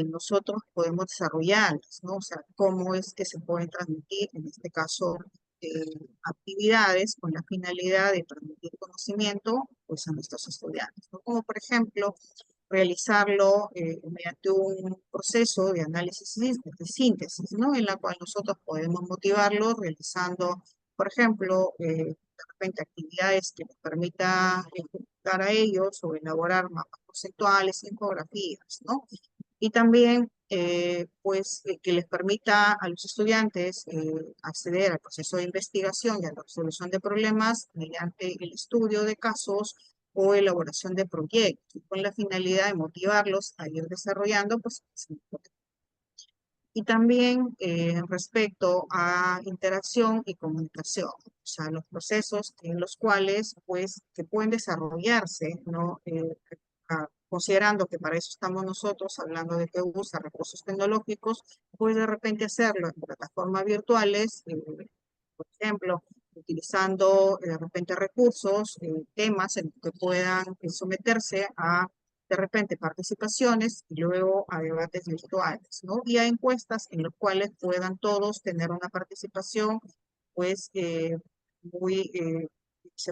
nosotros podemos desarrollarlas, ¿no? O sea, cómo es que se pueden transmitir, en este caso, actividades con la finalidad de transmitir conocimiento, pues, a nuestros estudiantes, ¿no? Como, por ejemplo, realizarlo mediante un proceso de análisis de síntesis, ¿no? En la cual nosotros podemos motivarlo realizando, por ejemplo, de repente actividades que les permita ejecutar a ellos o elaborar mapas conceptuales, infografías, ¿no? Y también, pues, que les permita a los estudiantes acceder al proceso de investigación y a la resolución de problemas mediante el estudio de casos o elaboración de proyectos, con la finalidad de motivarlos a ir desarrollando, pues, y también respecto a interacción y comunicación, o sea, los procesos en los cuales, pues, que pueden desarrollarse, ¿no? Considerando que para eso estamos nosotros, hablando de que usa recursos tecnológicos, pues de repente hacerlo en plataformas virtuales, por ejemplo, utilizando de repente recursos, temas en que puedan someterse a de repente participaciones y luego a debates virtuales, ¿no? Y a encuestas en los cuales puedan todos tener una participación, pues, se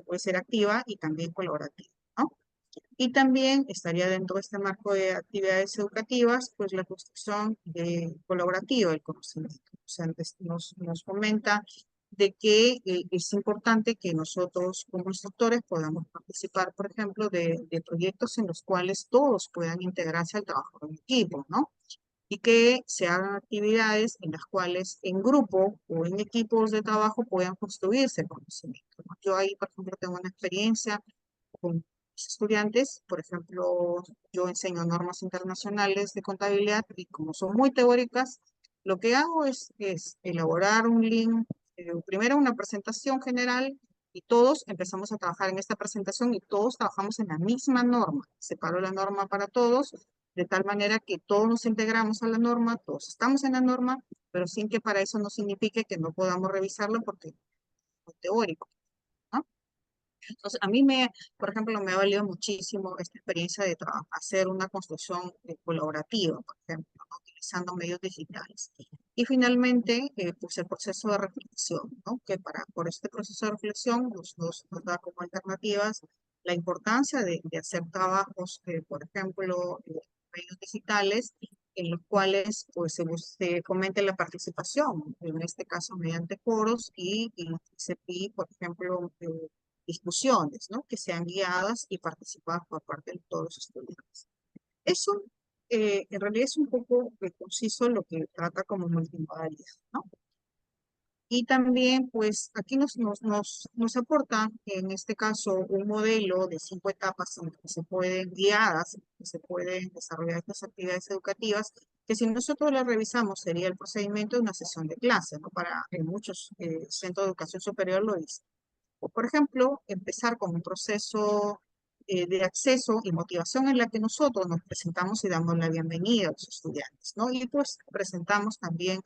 puede ser activa y también colaborativa, ¿no? Y también estaría dentro de este marco de actividades educativas, pues la construcción colaborativa del conocimiento. O sea, nos comenta de que es importante que nosotros como instructores podamos participar, por ejemplo, de proyectos en los cuales todos puedan integrarse al trabajo en equipo, ¿no? Y que se hagan actividades en las cuales en grupo o en equipos de trabajo puedan construirse el conocimiento, ¿no? Yo ahí, por ejemplo, tengo una experiencia con mis estudiantes. Por ejemplo, yo enseño normas internacionales de contabilidad y como son muy teóricas, lo que hago es elaborar un link, primero una presentación general y todos empezamos a trabajar en esta presentación y todos trabajamos en la misma norma. Separo la norma para todos, de tal manera que todos nos integramos a la norma, todos estamos en la norma, pero sin que para eso no signifique que no podamos revisarlo porque es muy teórico, ¿no? Entonces, a mí por ejemplo, me ha valido muchísimo esta experiencia de hacer una construcción colaborativa, por ejemplo, ¿no? Utilizando medios digitales. Y finalmente, pues el proceso de reflexión, ¿no? Que por este proceso de reflexión nos da como alternativas la importancia de hacer trabajos, por ejemplo, medios digitales, en los cuales pues, se fomente la participación, en este caso mediante foros y se pide, por ejemplo, discusiones, ¿no? Que sean guiadas y participadas por parte de todos los estudiantes. Eso en realidad es un poco conciso lo que trata como multimodalidad, ¿no? Y también, pues, aquí nos aporta, en este caso, un modelo de 5 etapas en que se pueden guiadas, que se pueden desarrollar estas actividades educativas, que si nosotros las revisamos sería el procedimiento de una sesión de clase, ¿no? Para en muchos centros de educación superior lo dice. Por ejemplo, empezar con un proceso de acceso y motivación en la que nosotros nos presentamos y damos la bienvenida a los estudiantes, ¿no? Y pues presentamos también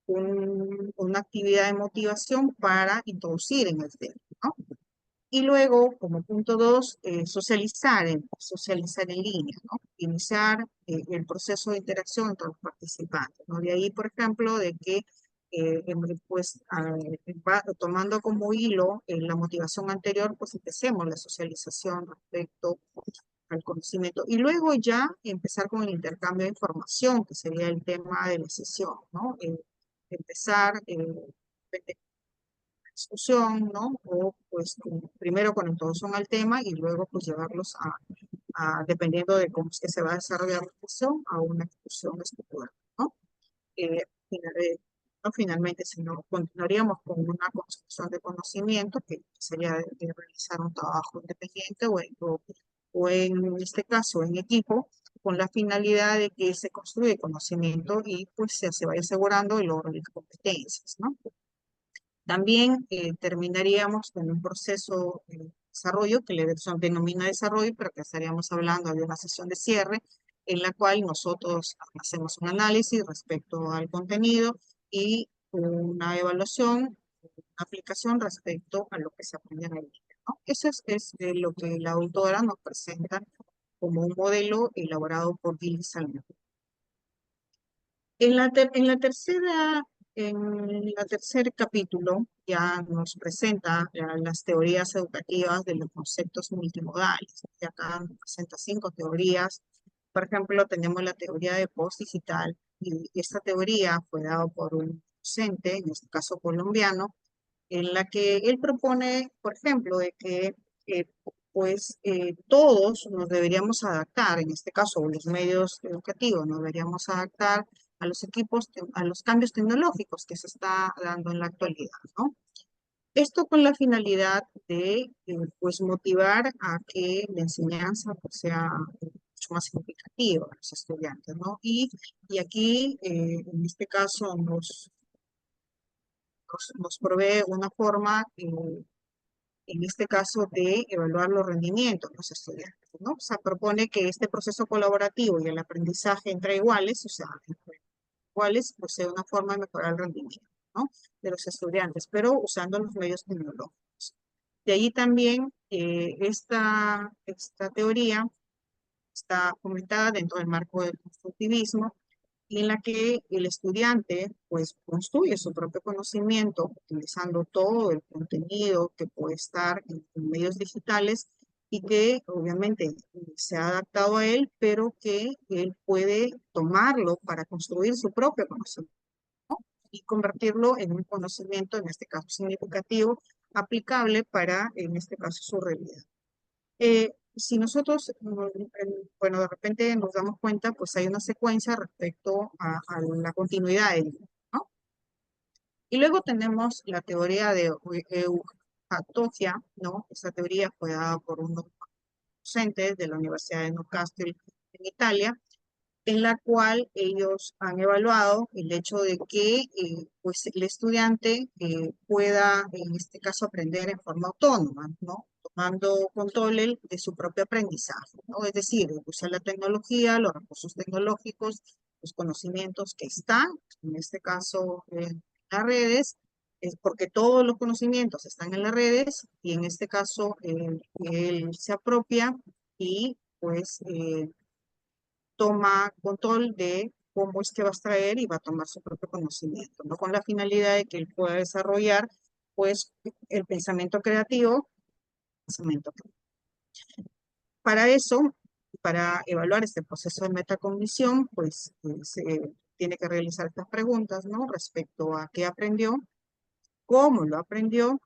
una actividad de motivación para introducir en el tema, ¿no? Y luego, como punto 2, socializar en línea, ¿no? Iniciar el proceso de interacción entre los participantes, ¿no? De ahí, por ejemplo, de que pues tomando como hilo la motivación anterior, pues empecemos la socialización respecto al conocimiento. Y luego ya empezar con el intercambio de información, que sería el tema de la sesión, ¿no? Empezar discusión, ¿no? O pues primero con introducción al tema y luego pues llevarlos dependiendo de cómo es que se va a desarrollar la discusión, a una discusión estructurada, ¿no? ¿no? Finalmente, si no, continuaríamos con una construcción de conocimiento, que sería de realizar un trabajo independiente o en este caso en equipo, con la finalidad de que se construye conocimiento y pues se vaya asegurando el logro de las competencias, ¿no? También terminaríamos con un proceso de desarrollo que le denomina desarrollo, pero que estaríamos hablando de una sesión de cierre en la cual nosotros hacemos un análisis respecto al contenido y una evaluación, una aplicación respecto a lo que se aprende en el libro, ¿no? Eso es lo que la autora nos presenta como un modelo elaborado por Gil Salmón. En la tercer capítulo ya nos presenta las teorías educativas de los conceptos multimodales. Y acá nos presenta 5 teorías. Por ejemplo, tenemos la teoría de post-digital, y esta teoría fue dada por un docente, en este caso colombiano, en la que él propone, por ejemplo, de que todos nos deberíamos adaptar, en este caso los medios educativos, nos deberíamos adaptar a los equipos, a los cambios tecnológicos que se está dando en la actualidad, ¿no? Esto con la finalidad de pues motivar a que la enseñanza pues, sea mucho más significativa a los estudiantes, ¿no? Y aquí, en este caso, nos provee una forma, en este caso, de evaluar los rendimientos de los estudiantes, ¿no? O sea, propone que este proceso colaborativo y el aprendizaje entre iguales, o sea, entre iguales, pues sea una forma de mejorar el rendimiento, ¿no? De los estudiantes, pero usando los medios tecnológicos. De ahí también esta teoría está comentada dentro del marco del constructivismo, en la que el estudiante pues construye su propio conocimiento utilizando todo el contenido que puede estar en medios digitales y que obviamente se ha adaptado a él, pero que él puede tomarlo para construir su propio conocimiento y convertirlo en un conocimiento, en este caso significativo, aplicable para, en este caso, su realidad. Si nosotros, bueno, de repente nos damos cuenta, pues hay una secuencia respecto a la continuidad del libro, ¿no? Y luego tenemos la teoría de Eujatogia, ¿no? Esa teoría fue dada por unos docentes de la Universidad de Newcastle en Italia, en la cual ellos han evaluado el hecho de que pues el estudiante pueda, en este caso, aprender en forma autónoma, ¿no? Tomando control de su propio aprendizaje, ¿no? Es decir, usar la tecnología, los recursos tecnológicos, los conocimientos que están, en este caso, en las redes, es porque todos los conocimientos están en las redes y en este caso él se apropia y pues toma control de cómo es que va a extraer y va a tomar su propio conocimiento, ¿no? Con la finalidad de que él pueda desarrollar, pues, el pensamiento creativo, Para eso, para evaluar este proceso de metacognición, pues, se tiene que realizar estas preguntas, ¿no? Respecto a qué aprendió, cómo lo aprendió,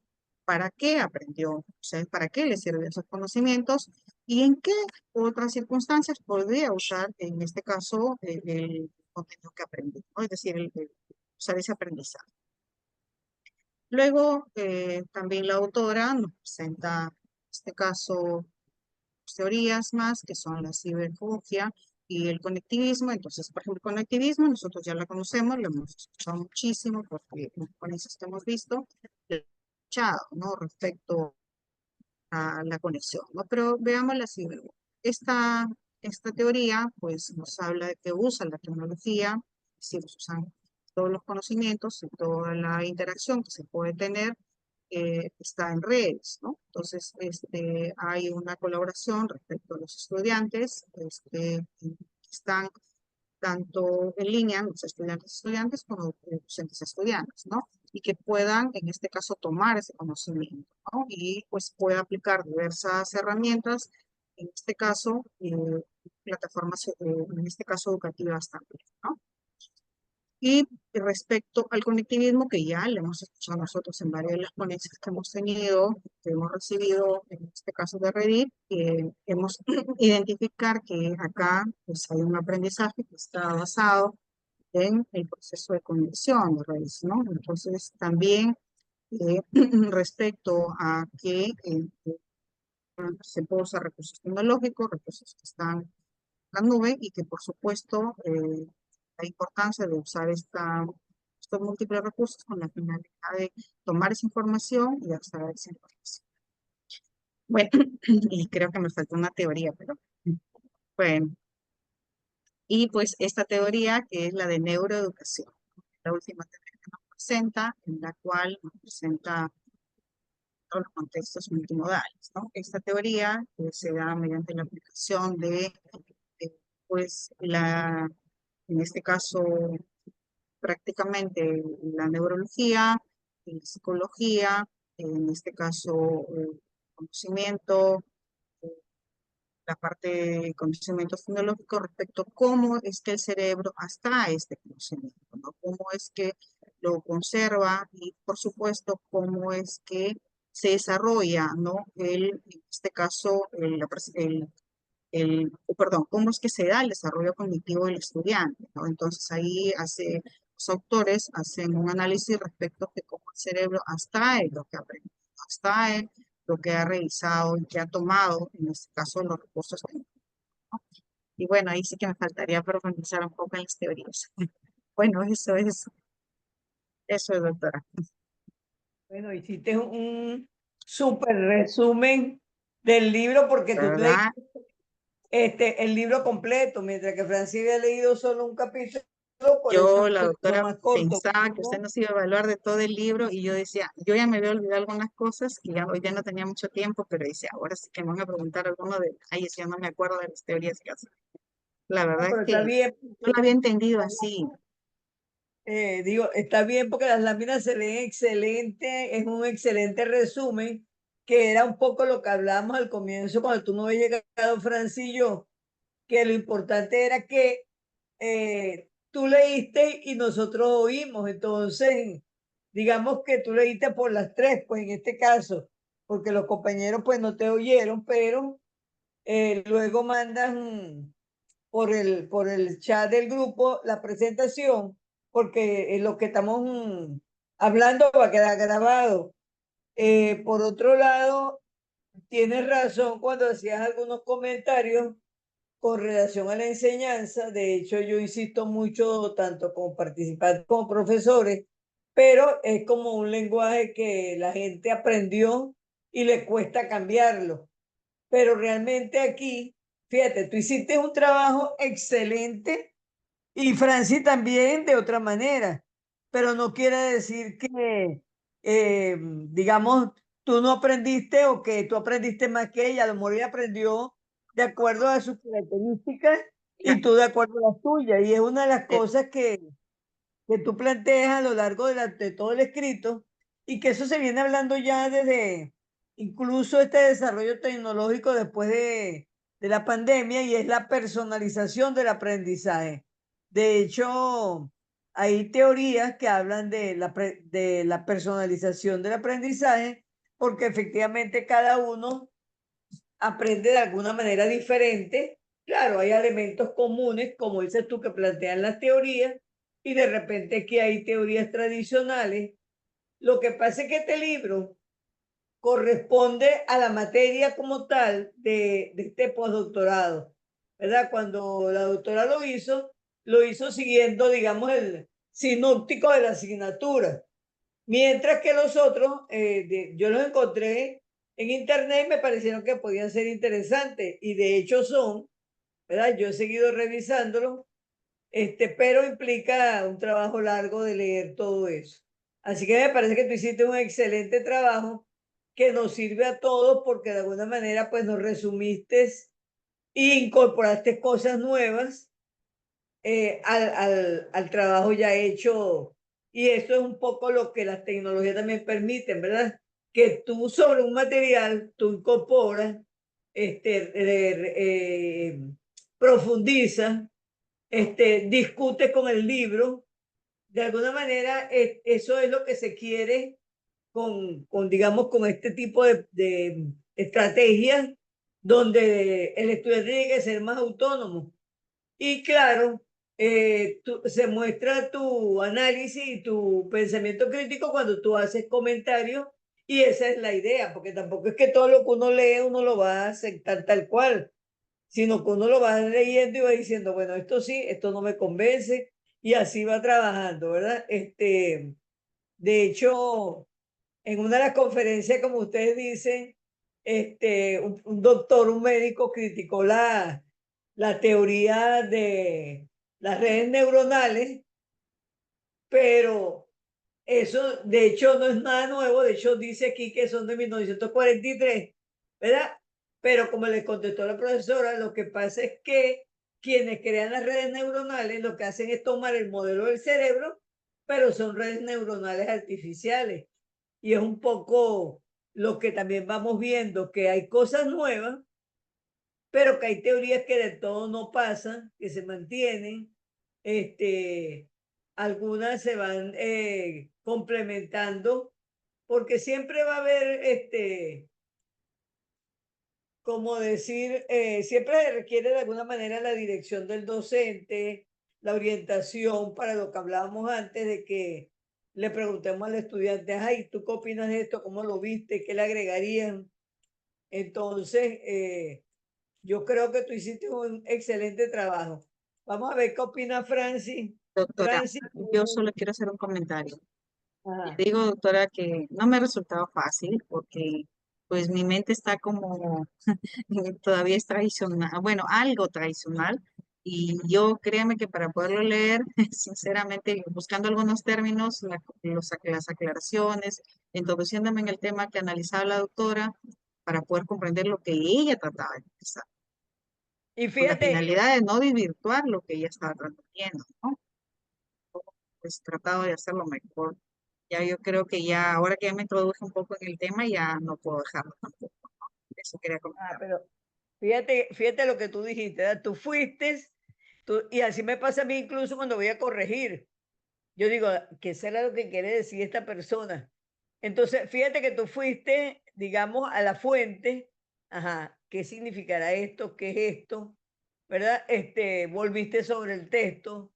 para qué aprendió, o sea, para qué le sirven esos conocimientos y en qué otras circunstancias podría usar, en este caso, el contenido que aprendió, ¿no? Es decir, usar ese aprendizaje. Luego, también la autora nos presenta, en este caso, teorías más, que son la ciberfugia y el conectivismo. Entonces, por ejemplo, el conectivismo, nosotros ya la conocemos, lo hemos escuchado muchísimo, porque en ponencias que hemos visto, ¿no? Respecto a la conexión, ¿no? Pero veamos la ciberfugia. Esta teoría, pues, nos habla de que usa la tecnología, es decir, usan todos los conocimientos y toda la interacción que se puede tener está en redes, ¿no? Entonces, hay una colaboración respecto a los estudiantes, que están tanto en línea, los estudiantes como docentes estudiantes, ¿no? Y que puedan, en este caso, tomar ese conocimiento, ¿no? Y pues pueda aplicar diversas herramientas, en este caso, plataformas, en este caso, educativas también, ¿no? Y respecto al conectivismo, que ya lo hemos escuchado nosotros en varias de las ponencias que hemos tenido, que hemos recibido, en este caso de Reddit, hemos identificar que acá pues, hay un aprendizaje que está basado en el proceso de cognición de redes, ¿no? Entonces, también respecto a que se puede usar recursos tecnológicos, recursos que están en la nube y que, por supuesto, la importancia de usar estos múltiples recursos con la finalidad de tomar esa información y acceder a esa información. Bueno, y creo que me faltó una teoría, pero bueno. Y pues esta teoría que es la de neuroeducación, la última teoría que nos presenta, en la cual nos presenta todos los contextos multimodales, ¿no? Esta teoría se da mediante la aplicación pues, en este caso, prácticamente la neurología, la psicología, en este caso, conocimiento, eh, la parte de conocimiento tecnológico respecto a cómo es que el cerebro abstrae este conocimiento, ¿no? Cómo es que lo conserva y, por supuesto, cómo es que se desarrolla, ¿no? En este caso, perdón, cómo es que se da el desarrollo cognitivo del estudiante, ¿no? Entonces ahí los autores hacen un análisis respecto de cómo el cerebro abstrae lo que aprende, abstrae lo que ha revisado y que ha tomado, en este caso, los recursos tecnológicos. Y bueno, ahí sí que me faltaría profundizar un poco en las teorías. Bueno, eso es, doctora. Bueno, hiciste un súper resumen del libro porque tú ¿Verdad? leíste el libro completo, mientras que Francis había leído solo un capítulo, por eso Yo, es un la poquito doctora, más corto. pensaba que usted nos iba a evaluar de todo el libro y yo decía, yo ya me había olvidado algunas cosas y ya hoy ya no tenía mucho tiempo, pero decía, ahora sí que me van a preguntar algunos detalles, ya no me acuerdo de las teorías que hacen. La No, verdad es pero está que bien, yo lo había entendido así. digo, está bien porque las láminas se leen excelente, es un excelente resumen, que era un poco lo que hablábamos al comienzo cuando tú no habías llegado, Francis y yo, que lo importante era que tú leíste y nosotros oímos, entonces, digamos que tú leíste por las tres, pues en este caso, porque los compañeros pues no te oyeron, pero luego mandan por el chat del grupo la presentación, porque lo que estamos hablando va a quedar grabado. Por otro lado, tienes razón cuando hacías algunos comentarios con relación a la enseñanza. De hecho, yo insisto mucho tanto con participantes como profesores, pero es como un lenguaje que la gente aprendió y le cuesta cambiarlo. Pero realmente aquí, fíjate, tú hiciste un trabajo excelente y Francis también de otra manera, pero no quiere decir que, digamos, tú no aprendiste o que tú aprendiste más que ella. A lo mejor ella aprendió de acuerdo a sus características Mira, y tú de acuerdo a las tuyas. Y es una de las eh, cosas que tú planteas a lo largo de todo el escrito y que eso se viene hablando ya desde incluso este desarrollo tecnológico después de la pandemia y es la personalización del aprendizaje. De hecho, hay teorías que hablan de la personalización del aprendizaje porque efectivamente cada uno aprende de alguna manera diferente. Claro, hay elementos comunes, como dices tú, que plantean las teorías, y de repente que hay teorías tradicionales. Lo que pasa es que este libro corresponde a la materia como tal de este postdoctorado, ¿verdad? Cuando la doctora lo hizo siguiendo, digamos, el sinóptico de la asignatura. Mientras que los otros, yo los encontré en internet y me parecieron que podían ser interesantes. Y de hecho son, ¿verdad? Yo he seguido revisándolo, pero implica un trabajo largo de leer todo eso. Así que me parece que tú hiciste un excelente trabajo que nos sirve a todos porque de alguna manera pues nos resumiste e incorporaste cosas nuevas al trabajo ya hecho. Y eso es un poco lo que las tecnologías también permiten, ¿verdad? Que tú sobre un material, tú incorporas, profundizas, discutes con el libro. De alguna manera, eso es lo que se quiere digamos, con este tipo de estrategias donde el estudiante tiene que ser más autónomo. Y claro, se muestra tu análisis y tu pensamiento crítico cuando tú haces comentarios, y esa es la idea, porque tampoco es que todo lo que uno lee uno lo va a aceptar tal cual, sino que uno lo va leyendo y va diciendo, bueno, esto sí, esto no me convence, y así va trabajando, ¿verdad? De hecho, en una de las conferencias, como ustedes dicen, un doctor, un médico criticó la teoría de las redes neuronales, pero eso de hecho no es nada nuevo, de hecho dice aquí que son de 1943, ¿verdad? Pero como le contestó la profesora, lo que pasa es que quienes crean las redes neuronales lo que hacen es tomar el modelo del cerebro, pero son redes neuronales artificiales. Y es un poco lo que también vamos viendo, que hay cosas nuevas, pero que hay teorías que de todo no pasan, que se mantienen. Algunas se van complementando, porque siempre va a haber, como decir, siempre se requiere de alguna manera la dirección del docente, la orientación para lo que hablábamos antes de que le preguntemos al estudiante, ay, ¿tú qué opinas de esto? ¿Cómo lo viste? ¿Qué le agregarían? Entonces, yo creo que tú hiciste un excelente trabajo. Vamos a ver qué opina Francis. Doctora, Francis, yo solo quiero hacer un comentario. Le ajá. digo, doctora, que no me ha resultado fácil porque pues mi mente está como todavía es tradicional, bueno, algo tradicional. Y yo créame que para poderlo leer, sinceramente, buscando algunos términos, las aclaraciones, introduciéndome en el tema que analizaba la doctora, para poder comprender lo que ella trataba de expresar, Y con la fíjate, finalidad de no desvirtuar lo que ella estaba transmitiendo, ¿no? Pues tratado de hacerlo mejor. Ya yo creo que ya, ahora que ya me introduje un poco en el tema, ya no puedo dejarlo tampoco. Eso quería comentar. pero fíjate lo que tú dijiste, ¿verdad? Tú fuiste, y así me pasa a mí incluso cuando voy a corregir. Yo digo, ¿qué será lo que quiere decir esta persona? Entonces, fíjate que tú fuiste, digamos, a la fuente, ajá, ¿qué significará esto? ¿Qué es esto? ¿Verdad? Volviste sobre el texto,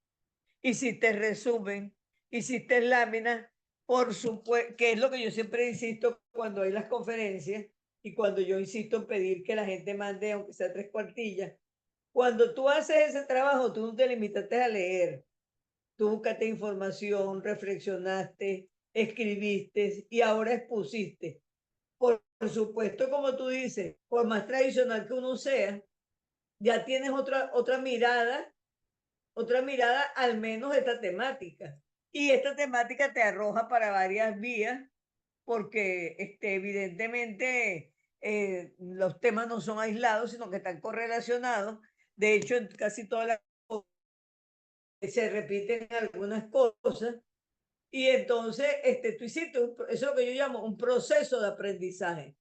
hiciste resumen, hiciste lámina, por supuesto, que es lo que yo siempre insisto cuando hay las conferencias y cuando yo insisto en pedir que la gente mande, aunque sea 3 cuartillas. Cuando tú haces ese trabajo, tú no te limitaste a leer, tú buscaste información, reflexionaste, escribiste y ahora expusiste. Por supuesto, como tú dices, por más tradicional que uno sea, ya tienes otra mirada al menos de esta temática. Y esta temática te arroja para varias vías, porque evidentemente los temas no son aislados, sino que están correlacionados. De hecho, en casi todas las cosas se repiten algunas cosas. Y entonces tú hiciste, eso es lo que yo llamo un proceso de aprendizaje,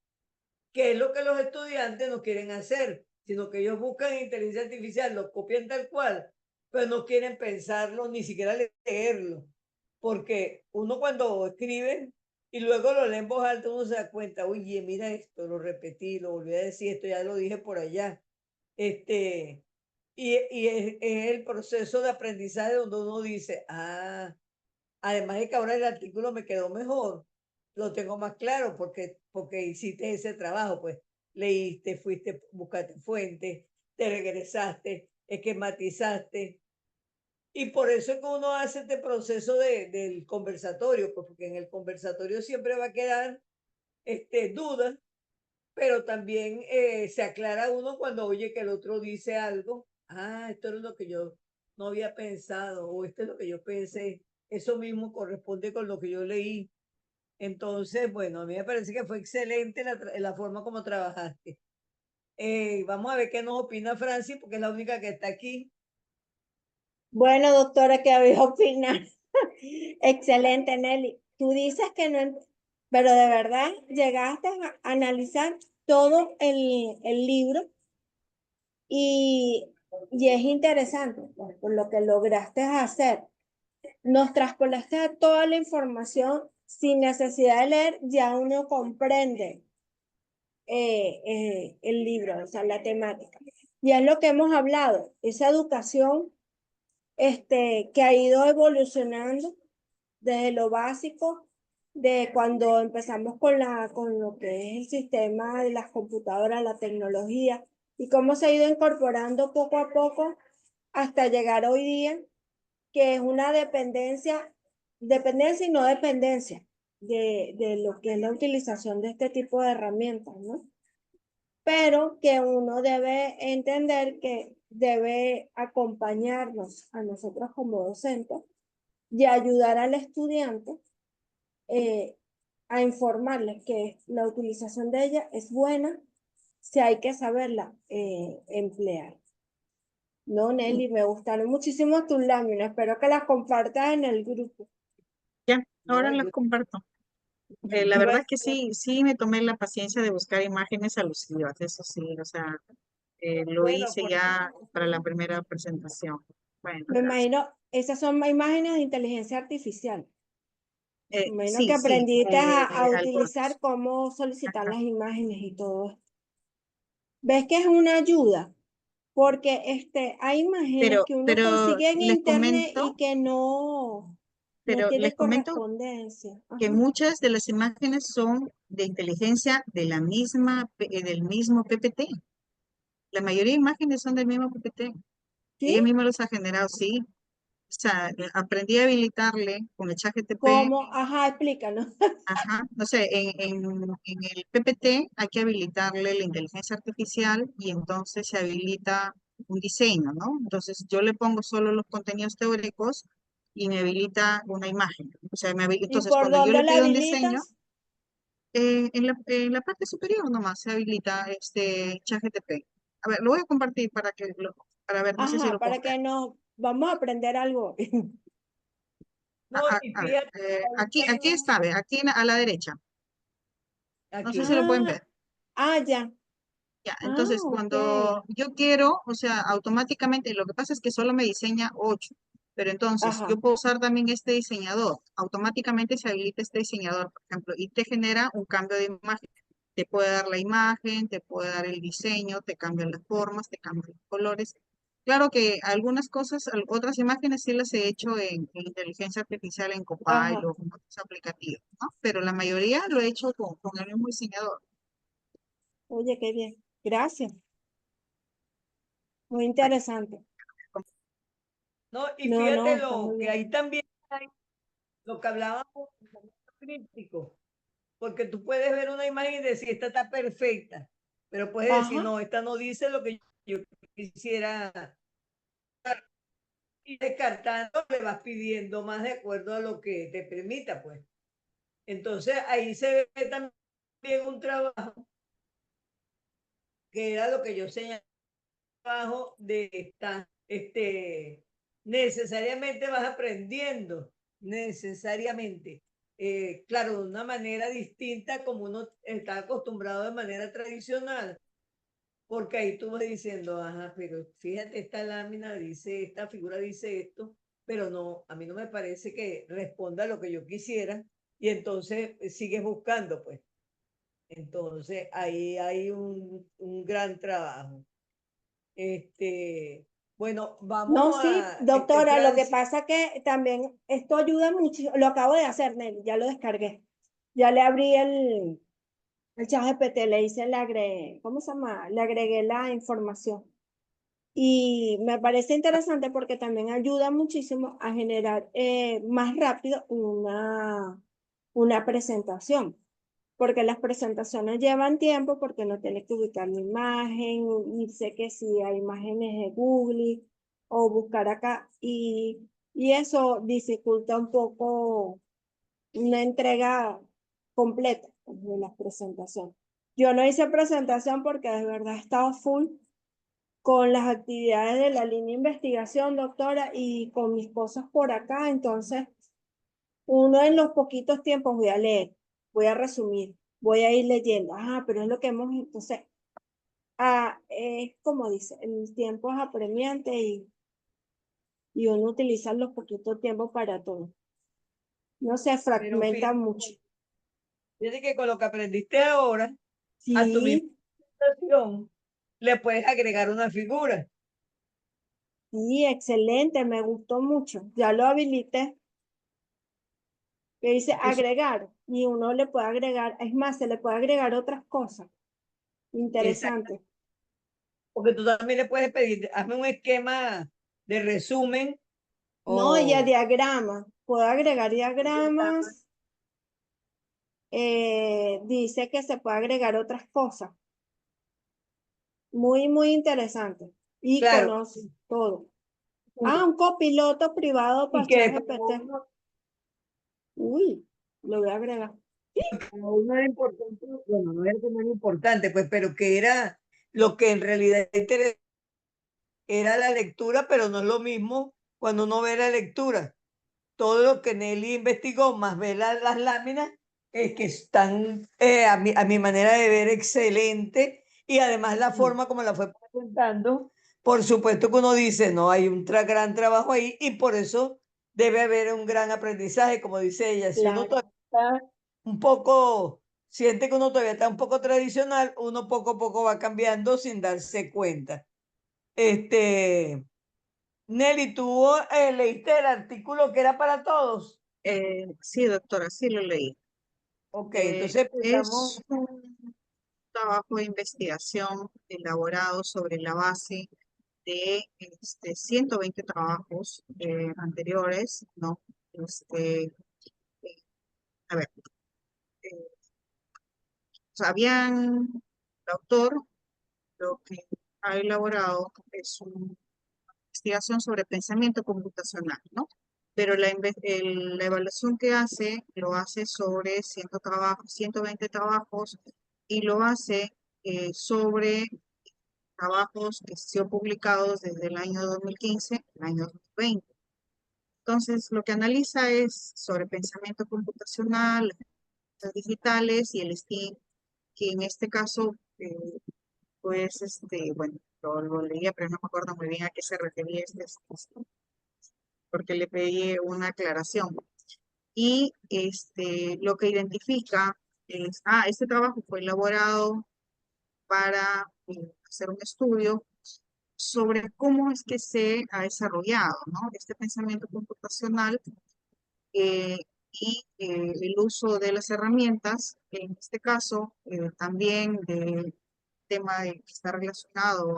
que es lo que los estudiantes no quieren hacer, sino que ellos buscan inteligencia artificial, lo copian tal cual, pero no quieren pensarlo, ni siquiera leerlo, porque uno cuando escribe y luego lo lee en voz alta, uno se da cuenta, oye, mira esto, lo repetí, lo volví a decir, esto ya lo dije por allá. Y es el proceso de aprendizaje donde uno dice, además de que ahora el artículo me quedó mejor, lo tengo más claro porque hiciste ese trabajo, pues leíste, fuiste, buscaste fuentes, te regresaste, esquematizaste. Y por eso es que uno hace este proceso del conversatorio, pues porque en el conversatorio siempre va a quedar dudas, pero también se aclara uno cuando oye que el otro dice algo. Esto es lo que yo no había pensado, o esto es lo que yo pensé. Eso mismo corresponde con lo que yo leí. Entonces, bueno, a mí me parece que fue excelente la forma como trabajaste. Vamos a ver qué nos opina Francis, porque es la única que está aquí. Bueno, doctora, ¿qué había opinar? Excelente, Nelly. Tú dices que no, pero de verdad llegaste a analizar todo el libro y, y es interesante por lo que lograste hacer. Nos traspolaste toda la información sin necesidad de leer, ya uno comprende el libro, o sea, la temática. Y es lo que hemos hablado, esa educación que ha ido evolucionando desde lo básico, de cuando empezamos con lo que es el sistema de las computadoras, la tecnología, y cómo se ha ido incorporando poco a poco hasta llegar hoy día, que es una dependencia y no dependencia de lo que es la utilización de este tipo de herramientas, ¿no? Pero que uno debe entender que debe acompañarnos a nosotros como docentes y ayudar al estudiante eh, a informarles que la utilización de ella es buena si hay que saberla emplear. No, Nelly, me gustaron muchísimo tus láminas. Espero que las compartas en el grupo. Ya, ahora No, las comparto. La verdad es que sí, sí me tomé la paciencia de buscar imágenes alusivas, eso sí, o sea, lo bueno, hice ya para la primera presentación. Bueno, Me gracias. imagino, esas son imágenes de inteligencia artificial. Me imagino que Sí, sí, aprendiste a utilizar algunos. cómo solicitar Ajá. las imágenes y todo esto. ¿Ves que es una ayuda? Porque hay imágenes que uno Pero consigue en les internet y comento, que no pero les tiene comento correspondencia. que Ajá. muchas de las imágenes son de inteligencia de la misma, del mismo PPT. La mayoría de imágenes son del mismo PPT. ¿Sí? Ella misma los ha generado, sí. O sea, aprendí a habilitarle con el ChatGPT. ¿Cómo? Ajá, explícanos. Ajá, no sé, en el PPT hay que habilitarle la inteligencia artificial y entonces se habilita un diseño, ¿no? Entonces yo le pongo solo los contenidos teóricos y me habilita una imagen. O sea, ¿Y entonces por cuando yo dónde le la pido un diseño, habilitas? en la parte superior nomás se habilita este ChatGPT. A ver, lo voy a compartir para ver, no sé si Ajá, lo puedo para ver. que nos vamos a aprender algo. no, y A ver, fíjate, ahí aquí tengo, está, ve, aquí a la derecha. No sé aquí. si lo pueden Ah, ver. ya. Ya, Ah, entonces ok. cuando yo quiero, o sea, automáticamente, lo que pasa es que solo me diseña 8, pero entonces yo Ajá, puedo usar también este diseñador. Automáticamente se habilita este diseñador, por ejemplo, y te genera un cambio de imagen. Te puede dar la imagen, te puede dar el diseño, te cambian las formas, te cambian los colores. Claro que algunas cosas, otras imágenes sí las he hecho en inteligencia artificial, en Copilot ajá. o con otros aplicativos, ¿no? Pero la mayoría lo he hecho con el mismo diseñador. Oye, qué bien. Gracias. Muy Bueno, interesante. No, y No, no, fíjate está muy lo que bien. ahí también hay, lo que hablábamos del momento crítico, porque tú puedes ver una imagen y decir, esta está perfecta, pero puedes decir, Ajá. no, esta no dice lo que yo quisiera, y descartando le vas pidiendo más de acuerdo a lo que te permita, pues. Entonces ahí se ve también un trabajo que era lo que yo señalaba abajo de esta, necesariamente vas aprendiendo, necesariamente. Claro, de una manera distinta como uno está acostumbrado de manera tradicional, porque ahí tú vas diciendo, ajá, pero fíjate, esta lámina dice, esta figura dice esto, pero no, a mí no me parece que responda a lo que yo quisiera, y entonces sigues buscando, pues. Entonces ahí hay un gran trabajo. Bueno, No, vamos sí, a, doctora, lo que Francia. pasa que también esto ayuda mucho. Lo acabo de hacer, Nelly, ya lo descargué. Ya le abrí el chat GPT, le hice, le agregué, ¿cómo se llama? Le agregué la información. Y me parece interesante porque también ayuda muchísimo a generar más rápido una presentación. Porque las presentaciones llevan tiempo porque no tienes que ubicar la imagen, y sé que si hay imágenes de Google o buscar acá y eso dificulta un poco una entrega completa de las presentaciones. Yo no hice presentación porque de verdad estaba full con las actividades de la línea de investigación, doctora, y con mis cosas por acá, entonces uno en los poquitos tiempos voy a leer, voy a resumir, voy a ir leyendo. Pero es lo que hemos, entonces, es como dice, el tiempo es apremiante y uno utiliza los poquitos tiempos para todo. No se Pero fragmenta mucho. fíjate que con lo que aprendiste ahora, a tu misma Sí, presentación le puedes agregar una figura. Sí, excelente, me gustó mucho. Ya lo habilité. Que dice Eso, agregar y uno le puede agregar, es más, se le puede agregar otras cosas. exacto, Interesante. porque tú también le puedes pedir, hazme un esquema de resumen No, y a o diagrama. Puedo agregar diagramas. Dice que se puede agregar otras cosas. Muy, muy interesante. claro, Iconos, todo. Ah, un copiloto privado y para que para ChatGPT. uno, Uy, lo voy a agregar. para uno era importante, bueno, no era que no era importante, pues, pero que era lo que en realidad era la lectura, pero no es lo mismo cuando uno ve la lectura. Todo lo que Nelly investigó, más ver las láminas, es que están, a mi manera de ver, excelente. Y además la forma como la fue presentando, por supuesto que uno dice, no, hay un gran trabajo ahí y por eso debe haber un gran aprendizaje, como dice ella. Si uno Claro. todavía está un poco, siente que uno todavía está un poco tradicional, uno poco a poco va cambiando sin darse cuenta. Este, Nelly, ¿tú leíste el artículo que era para todos? Sí, doctora, sí lo leí. Ok, entonces Es empezamos. un trabajo de investigación elaborado sobre la base de 120 trabajos anteriores, ¿no? Eh, a ver, o sea, el autor lo que ha elaborado es una investigación sobre pensamiento computacional, ¿no? Pero la evaluación que hace, lo hace sobre 120 trabajos y lo hace sobre trabajos que han sido publicados desde el año 2015 al año 2020. Entonces, lo que analiza es sobre pensamiento computacional, las digitales y el STEAM, que en este caso, pues, bueno, lo leía, pero no me acuerdo muy bien a qué se refería porque le pedí una aclaración. Y lo que identifica es, este trabajo fue elaborado para hacer un estudio sobre cómo es que se ha desarrollado, ¿no? Este pensamiento computacional y el uso de las herramientas, en este caso también del tema que está relacionado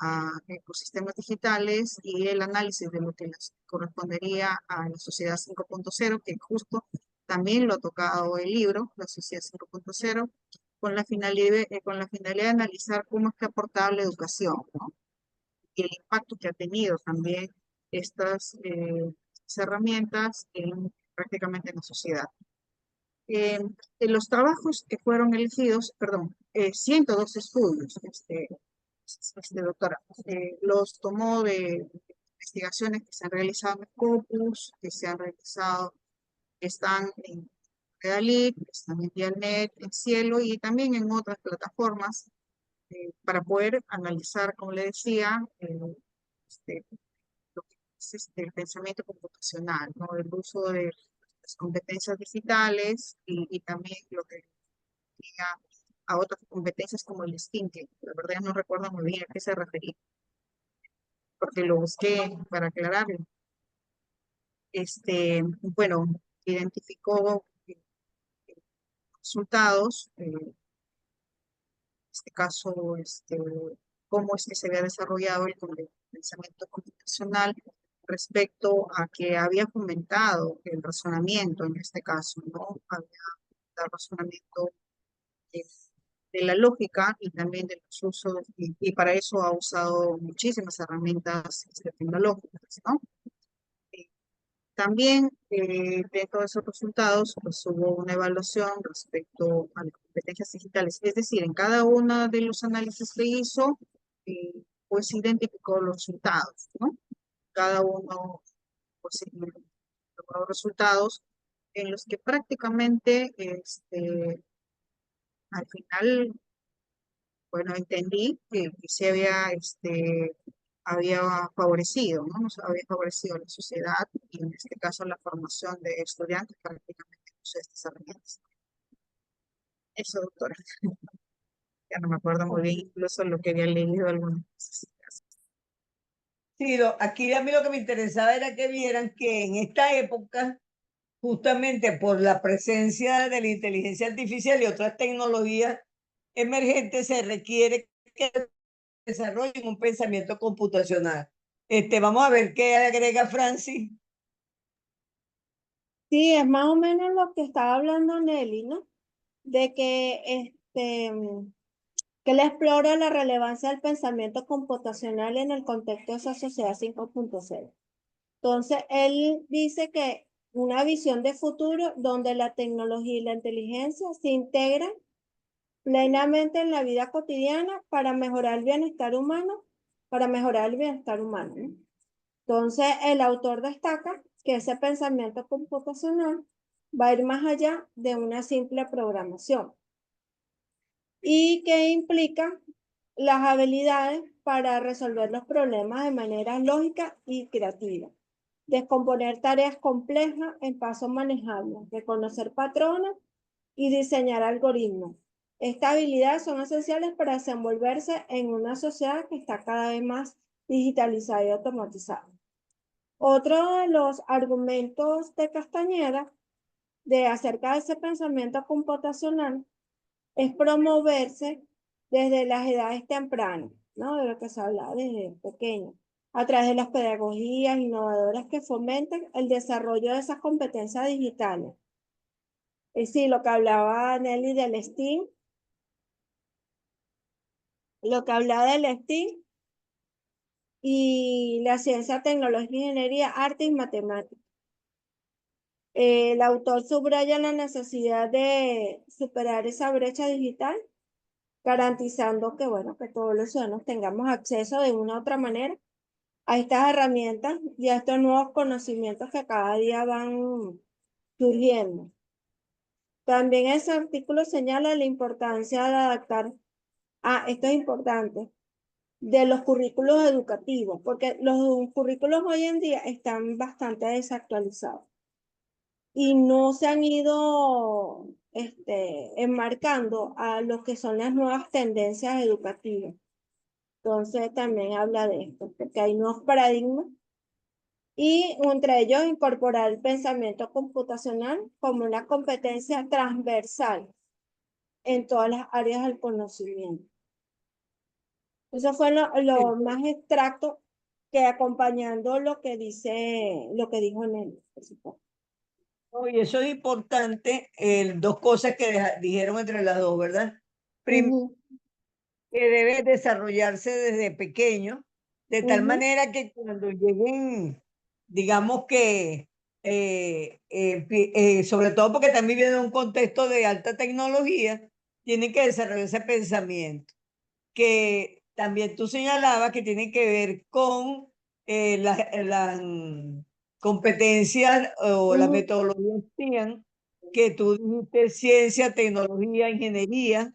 a ecosistemas digitales y el análisis de lo que les correspondería a la sociedad 5.0, que justo también lo ha tocado el libro, la sociedad 5.0, con la finalidad de analizar cómo es que ha aportado la educación, ¿no? Y el impacto que ha tenido también estas herramientas prácticamente en la sociedad. En los trabajos que fueron elegidos, perdón, 102 estudios, doctora, los tomó de investigaciones que se han realizado en Scopus, que se han realizado, que están en Redalib, que están en Dialnet, en Cielo y también en otras plataformas para poder analizar, como le decía, este, lo que es el pensamiento computacional, ¿no? El uso de las competencias digitales y también lo que liga a otras competencias como el STEAM, que la verdad no recuerdo muy bien a qué se refería, porque lo busqué para aclararlo. Bueno, identificó resultados, en este caso, cómo es que se había desarrollado el pensamiento computacional respecto a que había fomentado el razonamiento en este caso, ¿no? Había el razonamiento de, de la lógica y también de los usos, y para eso ha usado muchísimas herramientas tecnológicas, ¿no? También dentro de esos resultados pues, hubo una evaluación respecto a las competencias digitales, es decir, en cada uno de los análisis que hizo, pues identificó los resultados, ¿no? Cada uno pues, logró resultados en los que prácticamente al final, bueno, entendí que se había favorecido, ¿no? Nos había favorecido la sociedad y en este caso la formación de estudiantes prácticamente con estas herramientas. Eso, doctora, ya no me acuerdo muy Ok. bien, incluso lo que había leído algunas veces. Sí, aquí a mí lo que me interesaba era que vieran que en esta época, justamente por la presencia de la inteligencia artificial y otras tecnologías emergentes, se requiere que desarrollen un pensamiento computacional. Vamos a ver qué agrega Francis. Sí, es más o menos lo que estaba hablando Nelly, ¿no? De que que él explora la relevancia del pensamiento computacional en el contexto de esa sociedad 5.0. Entonces, él dice que una visión de futuro donde la tecnología y la inteligencia se integran plenamente en la vida cotidiana para mejorar el bienestar humano, para mejorar el bienestar humano, ¿no? Entonces, el autor destaca que ese pensamiento computacional va a ir más allá de una simple programación y que implica las habilidades para resolver los problemas de manera lógica y creativa, descomponer tareas complejas en pasos manejables, reconocer patrones y diseñar algoritmos. Estas habilidades son esenciales para desenvolverse en una sociedad que está cada vez más digitalizada y automatizada. Otro de los argumentos de Castañeda acerca de ese pensamiento computacional es promoverse desde las edades tempranas, ¿no? De lo que se habla desde pequeño, a través de las pedagogías innovadoras que fomenten el desarrollo de esas competencias digitales. Es decir, lo que hablaba Nelly del STEAM, lo que hablaba del STEAM y la ciencia, tecnología, ingeniería, arte y matemáticas. El autor subraya la necesidad de superar esa brecha digital, garantizando que, bueno, que todos los ciudadanos tengamos acceso de una u otra manera a estas herramientas y a estos nuevos conocimientos que cada día van surgiendo. También ese artículo señala la importancia de adaptar, esto es importante, de los currículos educativos, porque los currículos hoy en día están bastante desactualizados y no se han ido enmarcando a lo que son las nuevas tendencias educativas. Entonces también habla de esto, porque hay nuevos paradigmas y entre ellos incorporar el pensamiento computacional como una competencia transversal en todas las áreas del conocimiento. Eso fue lo más extracto que acompañando lo que dijo Nelly, por supuesto. Y eso es importante, dos cosas que dijeron entre las dos, ¿verdad? Primero, que debe desarrollarse desde pequeño, de tal manera que cuando lleguen, digamos que, sobre todo porque también viven en un contexto de alta tecnología, tienen que desarrollar ese pensamiento, que también tú señalabas que tiene que ver con las competencias o las metodologías STEAM, que tú dijiste ciencia, tecnología, ingeniería.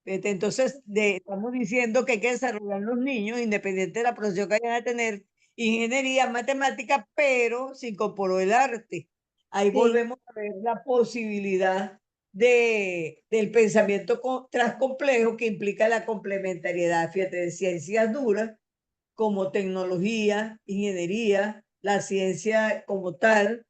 Entonces, estamos diciendo que hay que desarrollar los niños, independiente de la profesión que vayan a tener, ingeniería, matemática, pero se incorporó el arte. Ahí Sí, volvemos a ver la posibilidad del pensamiento transcomplejo que implica la complementariedad, fíjate, de ciencias duras como tecnología, ingeniería, la ciencia como tal,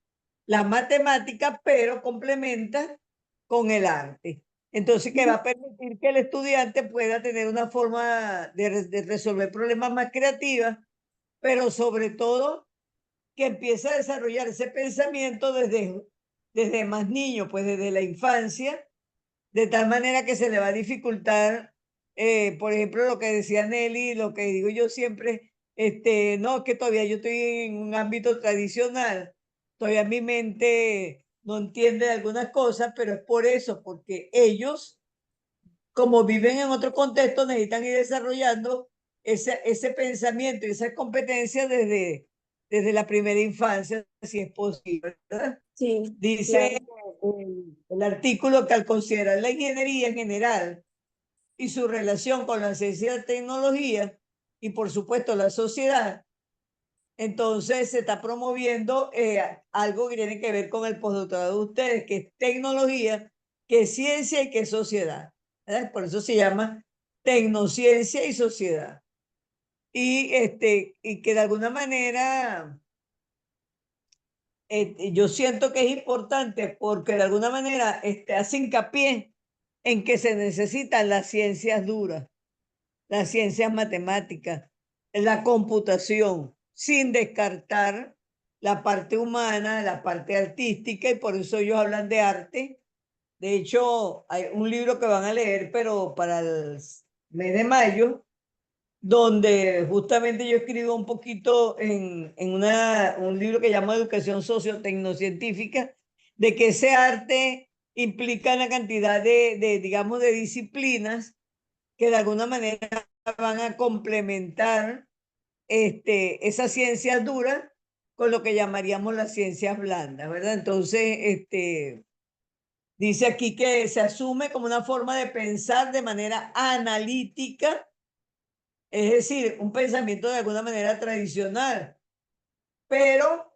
la matemática, pero complementa con el arte. Entonces, que va a permitir que el estudiante pueda tener una forma de resolver problemas más creativas, pero sobre todo que empiece a desarrollar ese pensamiento desde más niño, pues desde la infancia, de tal manera que se le va a dificultar, por ejemplo, lo que decía Nelly, lo que digo yo siempre, no, que todavía yo estoy en un ámbito tradicional, todavía mi mente no entiende de algunas cosas, pero es por eso, porque ellos, como viven en otro contexto, necesitan ir desarrollando ese pensamiento y esas competencias desde la primera infancia, si es posible, ¿verdad? sí, Dice claro. el artículo que al considerar la ingeniería en general y su relación con la ciencia y tecnología y por supuesto la sociedad, entonces se está promoviendo algo que tiene que ver con el postdoctorado de ustedes, que es tecnología, que es ciencia y que es sociedad, ¿verdad? Por eso se llama tecnociencia y sociedad. y que de alguna manera yo siento que es importante porque de alguna manera hace hincapié en que se necesitan las ciencias duras, las ciencias matemáticas, la computación, sin descartar la parte humana, la parte artística, y por eso ellos hablan de arte. De hecho, hay un libro que van a leer, pero para el mes de mayo, donde justamente yo escribo un poquito en un libro que llama Educación Sociotecnocientífica, de que ese arte implica una cantidad digamos, de disciplinas que de alguna manera van a complementar esas ciencias duras con lo que llamaríamos las ciencias blandas, ¿verdad? Entonces, dice aquí que se asume como una forma de pensar de manera analítica, es decir, un pensamiento de alguna manera tradicional, pero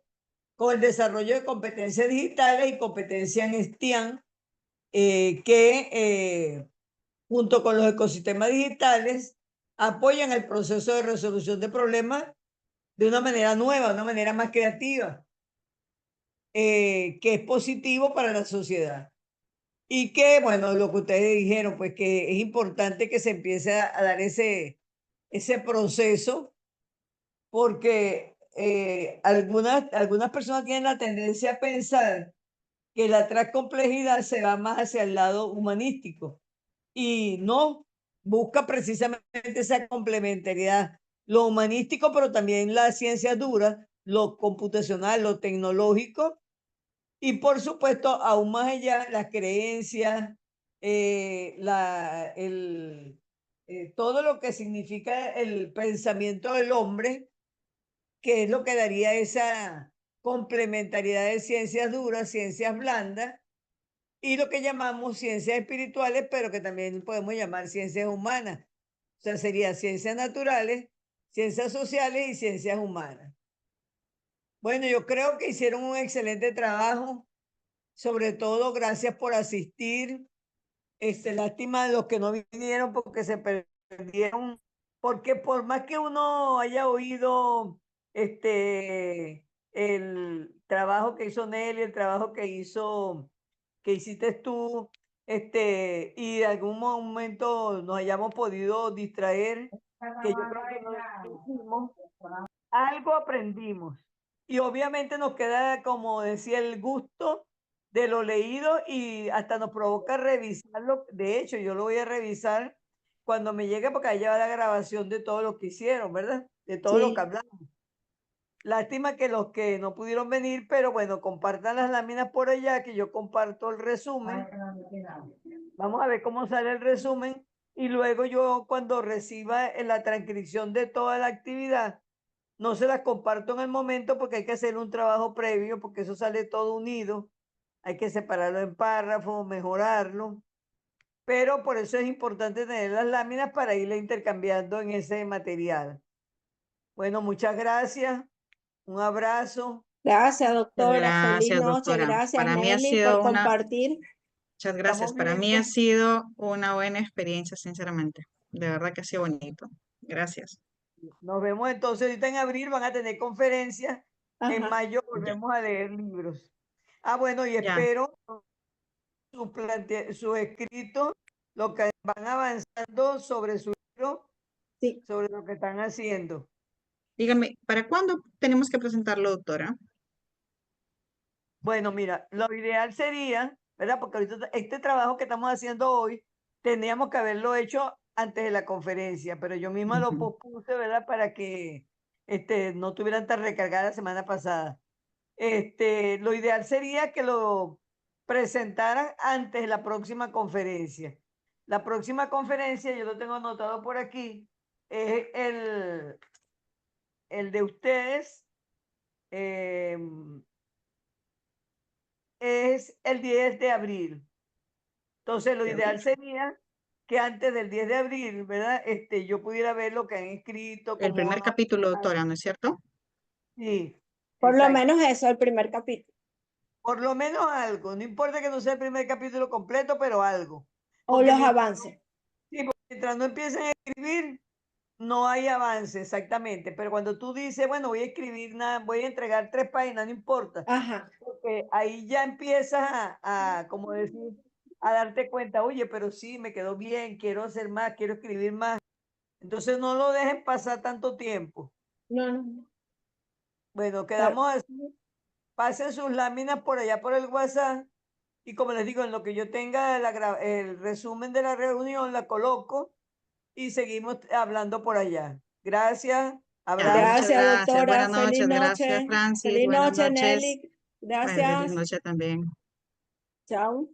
con el desarrollo de competencias digitales y competencias en STEAM, que junto con los ecosistemas digitales apoyan el proceso de resolución de problemas de una manera nueva, de una manera más creativa, que es positivo para la sociedad. Y que, bueno, lo que ustedes dijeron, pues que es importante que se empiece a dar ese proceso, porque algunas personas tienen la tendencia a pensar que la transcomplejidad se va más hacia el lado humanístico y no busca precisamente esa complementariedad, lo humanístico, pero también la ciencia dura, lo computacional, lo tecnológico, y por supuesto, aún más allá, las creencias, todo lo que significa el pensamiento del hombre, que es lo que daría esa complementariedad de ciencias duras, ciencias blandas, y lo que llamamos ciencias espirituales, pero que también podemos llamar ciencias humanas. O sea, sería ciencias naturales, ciencias sociales y ciencias humanas. Bueno, yo creo que hicieron un excelente trabajo, sobre todo gracias por asistir. Lástima de los que no vinieron porque se perdieron, porque por más que uno haya oído el trabajo que hizo Nelly, el trabajo que hiciste tú, y de algún momento nos hayamos podido distraer, que yo creo que no lo hicimos, algo aprendimos. Y obviamente nos queda, como decía, el gusto de lo leído y hasta nos provoca revisarlo. De hecho, yo lo voy a revisar cuando me llegue porque allá va la grabación de todo lo que hicieron, ¿verdad? De todo lo que Sí. hablamos. Lástima que los que no pudieron venir, pero bueno, compartan las láminas por allá, que yo comparto el resumen. Vamos a ver cómo sale el resumen y luego yo cuando reciba la transcripción de toda la actividad, no se las comparto en el momento porque hay que hacer un trabajo previo, porque eso sale todo unido. Hay que separarlo en párrafos, mejorarlo. Pero por eso es importante tener las láminas para irle intercambiando en ese material. Bueno, muchas gracias. Un abrazo. Gracias, Muchas doctora. Feliz gracias, noche. doctora. Gracias, Para mí ha Nelly, por sido compartir. muchas gracias. Estamos Para mí ha viendo. sido una buena experiencia, sinceramente. De verdad que ha sido bonito. Gracias. Nos vemos entonces ahorita en abril. Van a tener conferencias. En Ajá. mayo Ya, volvemos a leer libros. Ah, bueno, y ya. espero su escrito, lo que van avanzando sobre su libro, Sí. sobre lo que están haciendo. Dígame, ¿para cuándo tenemos que presentarlo, doctora? Bueno, mira, lo ideal sería, ¿verdad? Porque ahorita este trabajo que estamos haciendo hoy, teníamos que haberlo hecho antes de la conferencia, pero yo misma lo Ujú. pospuse, ¿verdad? Para que no tuvieran tan recargada la semana pasada. Lo ideal sería que lo presentaran antes de la próxima conferencia. La próxima conferencia, yo lo tengo anotado por aquí, es el de ustedes, es el 10 de abril. Entonces, lo ideal sería que antes del 10 de abril, ¿verdad? Yo pudiera ver lo que han escrito, El cómo primer van capítulo, avanzando. doctora, ¿no es cierto? Sí, Por lo exacto. menos eso, el primer capítulo. Por lo menos algo, no importa que no sea el primer capítulo completo, pero algo. O Porque los mientras, avances. sí, porque mientras no empiecen a escribir, no hay avance exactamente, pero cuando tú dices, bueno, voy a escribir nada, voy a entregar 3 páginas, no importa, Ajá. porque ahí ya empiezas como decir, a darte cuenta, oye, pero sí, me quedó bien, quiero hacer más, quiero escribir más. Entonces no lo dejen pasar tanto tiempo. No, no. Bueno, Está- quedamos así. Pasen sus láminas por allá por el WhatsApp y como les digo, en lo que yo tenga el resumen de la reunión, la coloco y seguimos hablando por allá. Gracias, Ya, abrazo. muchas Gracias, gracias. doctora. Buenas Feliz noches. Gracias, noche. Francis. Feliz Buenas noche, noches. Nelly. Feliz Gracias. noche también. Chao.